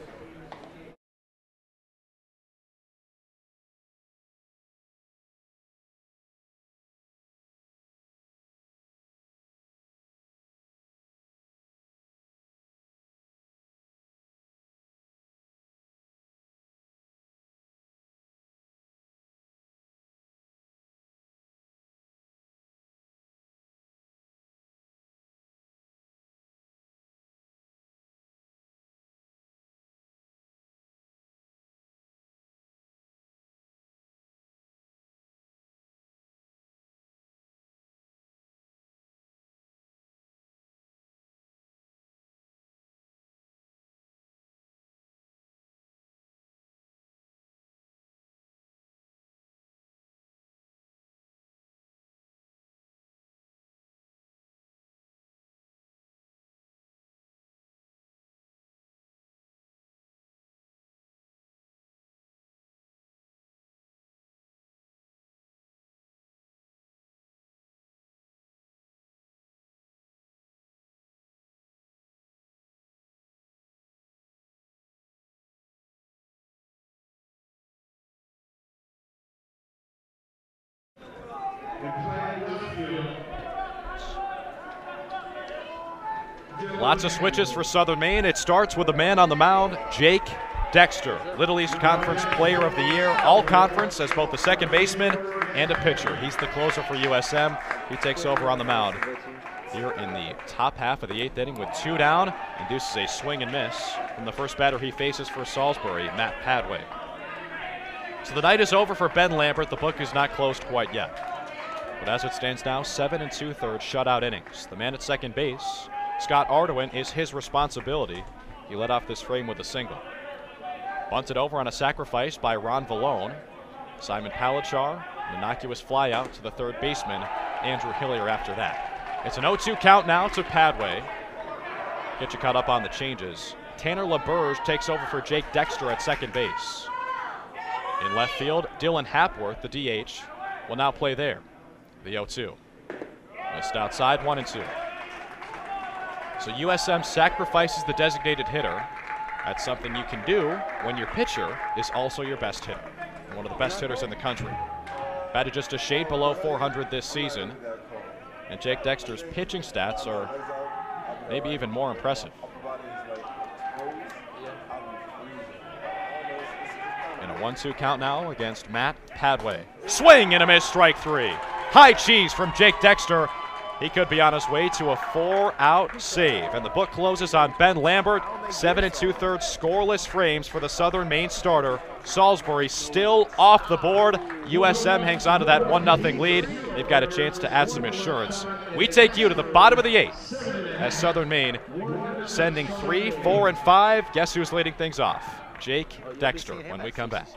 Lots of switches for Southern Maine. It starts with a man on the mound, Jake Dexter, Little East Conference Player of the Year, all-conference as both a second baseman and a pitcher. He's the closer for USM. He takes over on the mound here in the top half of the 8th inning with 2 down. Induces a swing and miss from the first batter he faces for Salisbury, Matt Padway. So the night is over for Ben Lambert. The book is not closed quite yet. But as it stands now, 7 2/3 shutout innings. The man at second base, Scott Ardoin, is his responsibility. He led off this frame with a single. Bunted over on a sacrifice by Ron Vallone. Simon Palachar, an innocuous fly out to the third baseman, Andrew Hillier after that. It's an 0-2 count now to Padway. Get you caught up on the changes. Tanner LaBerge takes over for Jake Dexter at second base. In left field, Dylan Hapworth, the DH, will now play there. The 0-2. Missed outside, 1-2. So USM sacrifices the designated hitter. That's something you can do when your pitcher is also your best hitter. One of the best hitters in the country. Batted just a shade below 400 this season. And Jake Dexter's pitching stats are maybe even more impressive. And a 1-2 count now against Matt Padway. Swing and a miss, strike 3. High cheese from Jake Dexter. He could be on his way to a 4-out save. And the book closes on Ben Lambert. 7 2/3 scoreless frames for the Southern Maine starter. Salisbury still off the board. USM hangs on to that 1-0 lead. They've got a chance to add some insurance. We take you to the bottom of the 8th as Southern Maine sending 3, 4, and 5. Guess who's leading things off? Jake Dexter when we come back.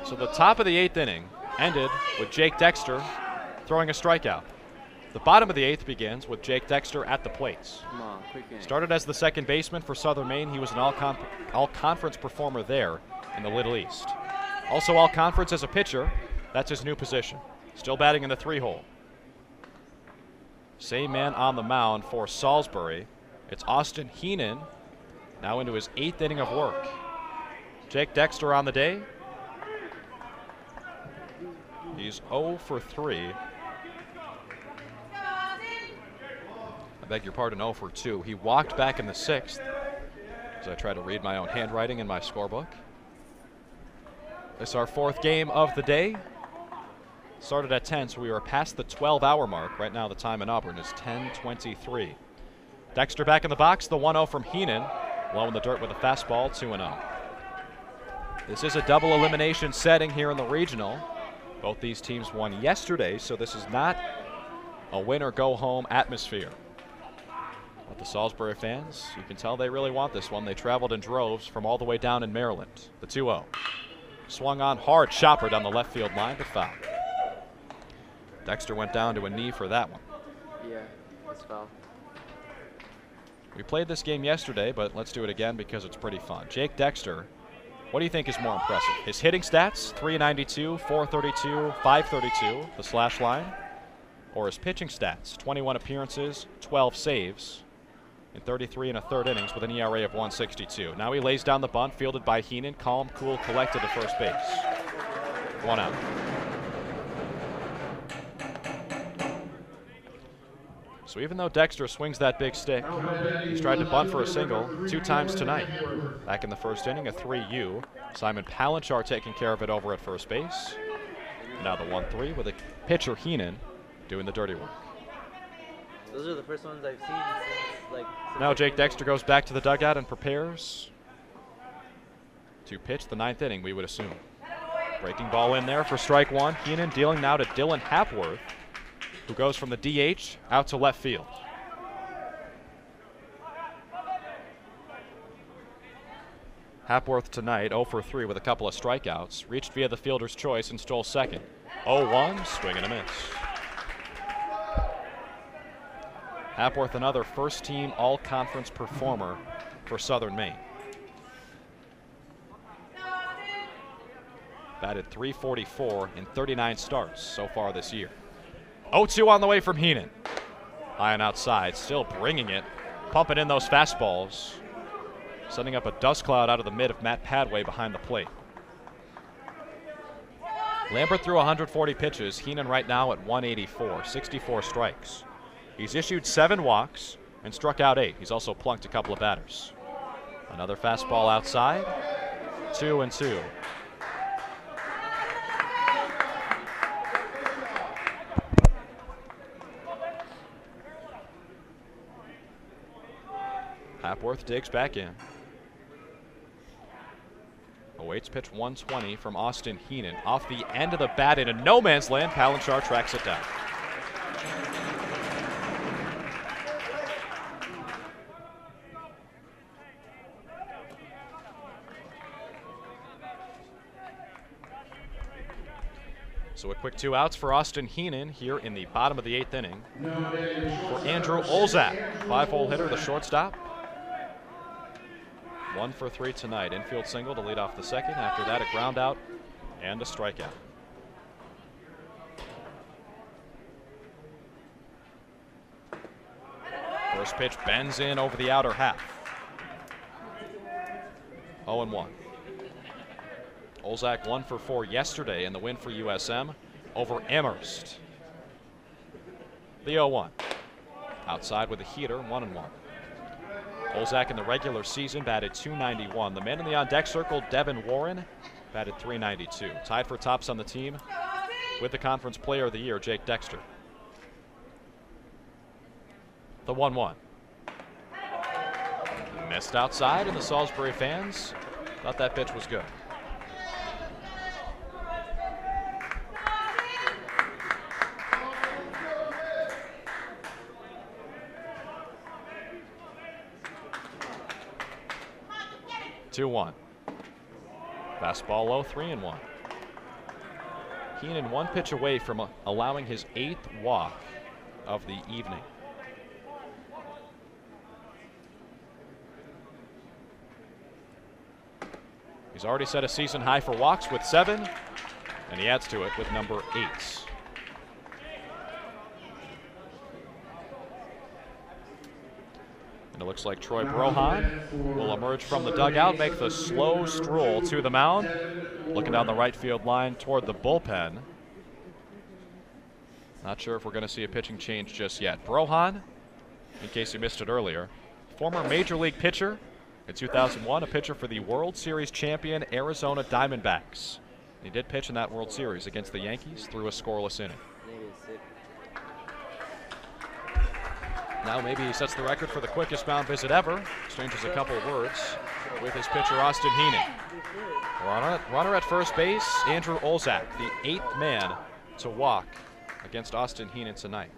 So the top of the 8th inning ended with Jake Dexter throwing a strikeout. The bottom of the 8th begins with Jake Dexter at the plates. Started as the second baseman for Southern Maine. He was an all-conference performer there in the Little East. Also all-conference as a pitcher. That's his new position. Still batting in the 3-hole. Same man on the mound for Salisbury. It's Austin Heenan, now into his 8th inning of work. Jake Dexter on the day. He's 0 for 3. I beg your pardon, 0 for 2. He walked back in the 6th as I try to read my own handwriting in my scorebook. This is our 4th game of the day. Started at 10, so we are past the 12-hour mark. Right now the time in Auburn is 10:23. Dexter back in the box, the 1-0 from Heenan. Low in the dirt with a fastball, 2-0. This is a double elimination setting here in the regional. Both these teams won yesterday, so this is not a win or go home atmosphere. But the Salisbury fans, you can tell they really want this one. They traveled in droves from all the way down in Maryland. The 2-0. Swung on hard, chopper down the left field line, but foul. Dexter went down to a knee for that one. Yeah, that's foul. We played this game yesterday, but let's do it again because it's pretty fun. Jake Dexter, what do you think is more impressive? His hitting stats, 392, 432, 532, the slash line, or his pitching stats, 21 appearances, 12 saves, in 33 1/3 innings with an ERA of 162. Now he lays down the bunt, fielded by Heenan, calm, cool, collected to first base. 1 out. So even though Dexter swings that big stick, he's tried to bunt for a single 2 times tonight. Back in the first inning, a 3-U. Simon Palanchar taking care of it over at first base. Now the 1-3 with a pitcher, Heenan, doing the dirty work. Those are the first ones I've seen since, like... Now Jake Dexter goes back to the dugout and prepares to pitch the 9th inning, we would assume. Breaking ball in there for strike 1. Heenan dealing now to Dylan Hapworth, who goes from the DH out to left field. Hapworth tonight 0 for 3 with a couple of strikeouts. Reached via the fielder's choice and stole second. 0-1, swing and a miss. Hapworth, another first-team all-conference performer for Southern Maine. Batted .344 in 39 starts so far this year. 0-2 on the way from Heenan. High and outside, still bringing it, pumping in those fastballs, sending up a dust cloud out of the mid of Matt Padway behind the plate. Lambert threw 140 pitches. Heenan right now at 184, 64 strikes. He's issued 7 walks and struck out 8. He's also plunked a couple of batters. Another fastball outside, 2-2. Hapworth digs back in. Awaits pitch 120 from Austin Heenan. Off the end of the bat into no man's land. Palanchar tracks it down. So a quick 2 outs for Austin Heenan here in the bottom of the 8th inning. For Andrew Olzak, 5-hole hitter, the shortstop. 1 for 3 tonight. Infield single to lead off the second. After that, a ground out and a strikeout. First pitch bends in over the outer half. 0-1. Olzak 1 for 4 yesterday in the win for USM over Amherst. The 0-1. Outside with a heater, 1-1. Olzak in the regular season batted .291. The man in the on-deck circle, Devin Warren, batted .392. Tied for tops on the team with the Conference Player of the Year, Jake Dexter. The 1-1. Missed outside, and the Salisbury fans thought that pitch was good. Two-1. Fastball low, 3-1. Heenan 1 pitch away from allowing his 8th walk of the evening. He's already set a season high for walks with 7, and he adds to it with number 8. And it looks like Troy Brohan will emerge from the dugout, make the slow stroll to the mound, looking down the right field line toward the bullpen. Not sure if we're going to see a pitching change just yet. Brohan, in case you missed it earlier, former Major League pitcher. In 2001, a pitcher for the World Series champion Arizona Diamondbacks. He did pitch in that World Series against the Yankees through a scoreless inning. Now maybe he sets the record for the quickest mound visit ever. Exchanges a couple words with his pitcher, Austin Heenan. Runner at first base, Andrew Olzak, the 8th man to walk against Austin Heenan tonight.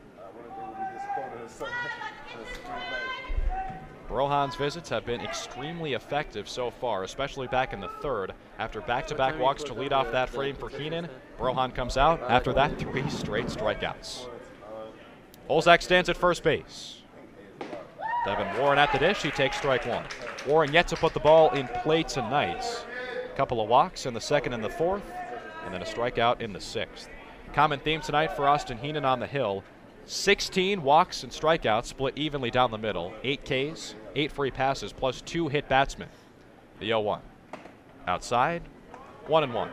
Brohan's visits have been extremely effective so far, especially back in the 3rd. After back-to-back walks to lead off that frame for Heenan, Brohan comes out. After that, 3 straight strikeouts. Olzak stands at first base. Devin Warren at the dish. He takes strike 1. Warren yet to put the ball in play tonight. A couple of walks in the 2nd and the 4th, and then a strikeout in the 6th. Common theme tonight for Austin Heenan on the hill. 16 walks and strikeouts split evenly down the middle. 8 Ks, 8 free passes, plus 2 hit batsmen. The 0-1. Outside, 1-1.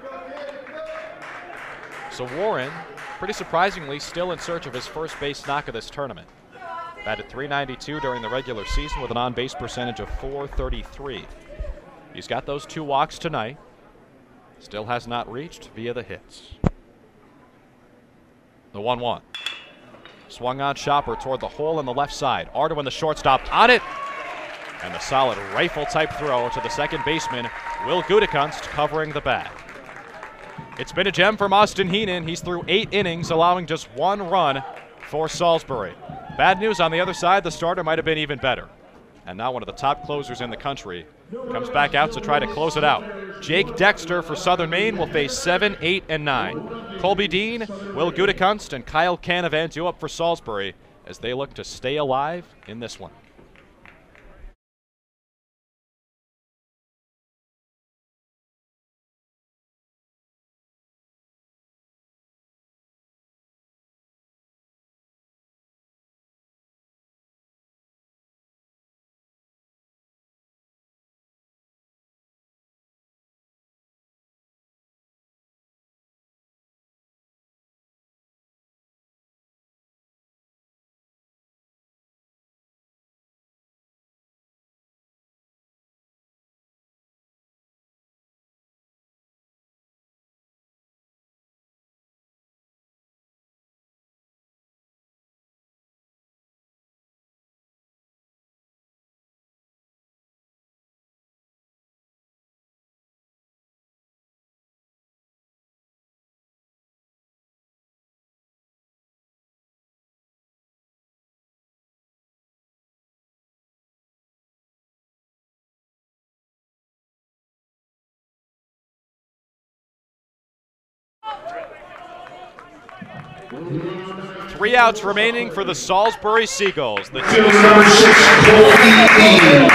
So Warren, pretty surprisingly, still in search of his first base knock of this tournament. Batted .392 during the regular season with an on-base percentage of .433. He's got those 2 walks tonight. Still has not reached via the hits. The 1-1. Swung on chopper toward the hole in the left side. Ardoin, the shortstop, on it. And the solid rifle-type throw to the second baseman, Will Gutekunst, covering the bag. It's been a gem from Austin Heenan. He's through 8 innings, allowing just 1 run for Salisbury. Bad news on the other side, the starter might have been even better. And now one of the top closers in the country comes back out to try to close it out. Jake Dexter for Southern Maine will face 7, 8, and 9. Colby Dean, Will Gutekunst, and Kyle Canavan due up for Salisbury as they look to stay alive in this one. Three outs remaining for the Salisbury Seagulls. The Fielder number 6, Colby Dean.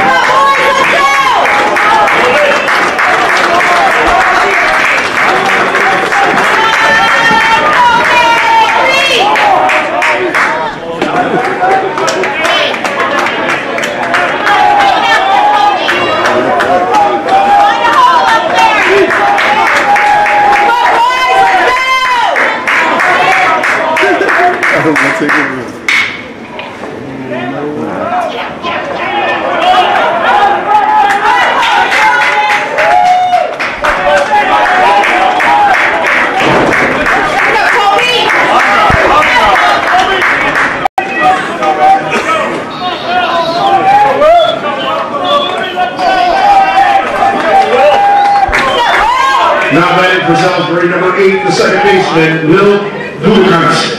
Now batting for Salisbury, number 8, the second baseman, Will Gutekunst.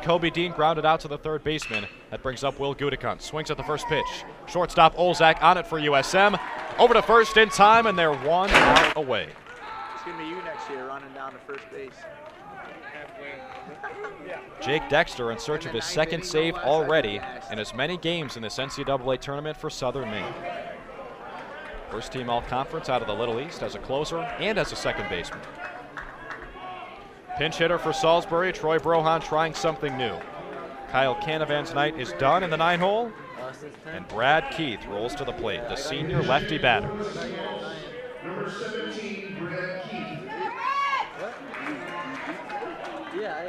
Colby Dean grounded out to the third baseman. That brings up Will Gutekunst. Swings at the first pitch. Shortstop Olzak on it for USM. Over to first in time, and they're 1 out away. It's going to be you next year running down to first base. Jake Dexter in search of his second save already in as many games in this NCAA tournament for Southern Maine. First team all-conference out of the Little East as a closer and as a second baseman. Pinch hitter for Salisbury, Troy Brohan trying something new. Kyle Canavan's night is done in the 9-hole, and Brad Keith rolls to the plate, the senior lefty batter. Number 17, Brad Keith. Yeah, I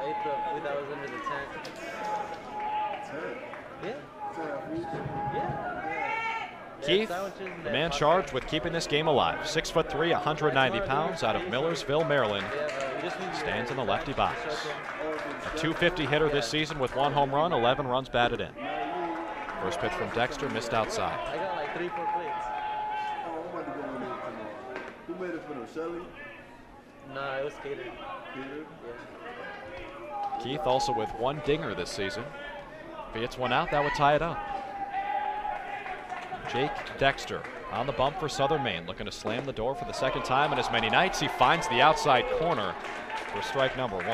ate the food that was under the tent. Yeah. Keith, the man charged with keeping this game alive. 6'3", 190 pounds, out of Millersville, Maryland. Stands in the lefty box. A .250 hitter this season with 1 home run, 11 runs batted in. First pitch from Dexter, missed outside. I got like 3-4 plates. Who made it for them, Shelly? Nah, it was catered. Peter? Yeah. Keith also with 1 dinger this season. If he hits 1 out, that would tie it up. Jake Dexter on the bump for Southern Maine, looking to slam the door for the second time in as many nights. He finds the outside corner for strike number 1.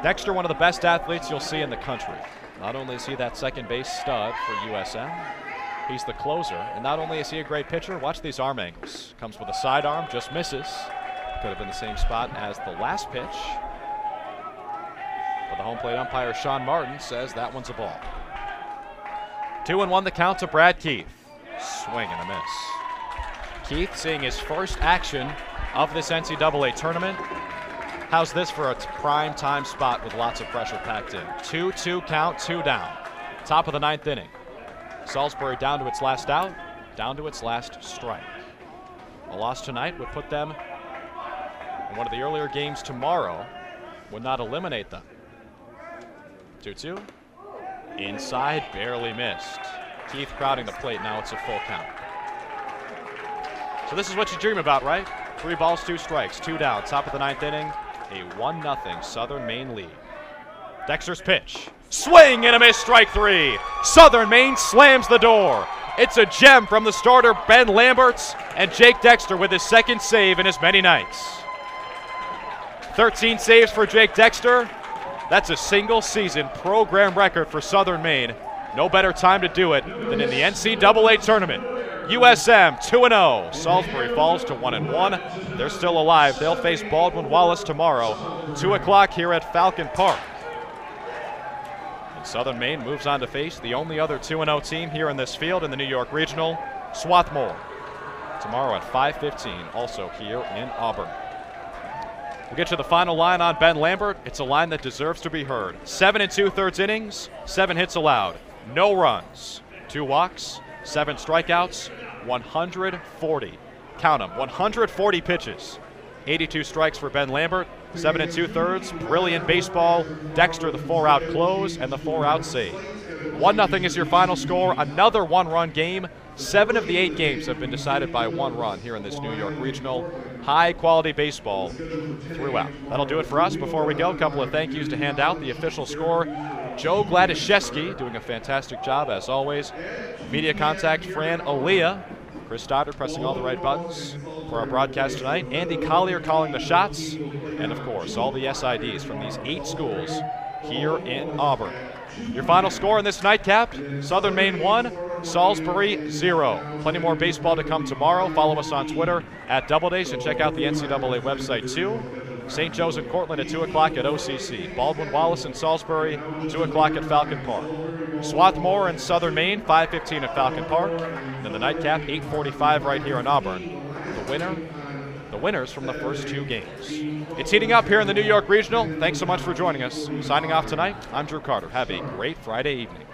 Dexter, one of the best athletes you'll see in the country. Not only is he that second base stud for USM, he's the closer. And not only is he a great pitcher, watch these arm angles. Comes with a sidearm, just misses. Could have been the same spot as the last pitch. But the home plate umpire, Sean Martin, says that one's a ball. 2-1 the count to Brad Keith. Swing and a miss. Keith seeing his first action of this NCAA tournament. How's this for a prime time spot with lots of pressure packed in? 2-2 count, 2 down. Top of the 9th inning. Salisbury down to its last out, down to its last strike. A loss tonight would put them in one of the earlier games tomorrow, would not eliminate them. 2-2. Inside, barely missed. Keith crowding the plate, now it's a full count. So this is what you dream about, right? 3 balls, 2 strikes, 2 down, top of the 9th inning, a 1-0 Southern Maine lead. Dexter's pitch. Swing and a miss, strike 3. Southern Maine slams the door. It's a gem from the starter, Ben Lambert, and Jake Dexter with his 2nd save in as many nights. 13 saves for Jake Dexter. That's a single season program record for Southern Maine. No better time to do it than in the NCAA tournament. USM 2-0. Salisbury falls to 1-1. They're still alive. They'll face Baldwin Wallace tomorrow, 2 o'clock here at Falcon Park. And Southern Maine moves on to face the only other 2-0 team here in this field in the New York Regional, Swarthmore, tomorrow at 5:15, also here in Auburn. We'll get to the final line on Ben Lambert. It's a line that deserves to be heard. 7 2/3 innings, 7 hits allowed, no runs, 2 walks, 7 strikeouts, 140. Count them, 140 pitches. 82 strikes for Ben Lambert, 7 2/3. Brilliant baseball. Dexter, the 4-out close and the 4-out save. 1-0 is your final score. Another 1-run game. 7 of the 8 games have been decided by 1 run here in this New York Regional. High-quality baseball throughout. That'll do it for us. Before we go, a couple of thank yous to hand out. The official score, Joe Gladishevsky, doing a fantastic job as always. Media contact, Fran Aaliyah. Chris Stoddard pressing all the right buttons for our broadcast tonight. Andy Collier calling the shots. And, of course, all the SIDs from these 8 schools here in Auburn. Your final score in this nightcap, Southern Maine 1, Salisbury 0. Plenty more baseball to come tomorrow. Follow us on Twitter at Doubledays and check out the NCAA website too. St. Joe's and Cortland at 2 o'clock at OCC. Baldwin Wallace and Salisbury, 2 o'clock at Falcon Park. Swarthmore and Southern Maine, 5:15 at Falcon Park. Then the nightcap, 8:45 right here in Auburn. The winners from the first 2 games. It's heating up here in the New York Regional. Thanks so much for joining us. Signing off tonight, I'm Drew Carter. Have a great Friday evening.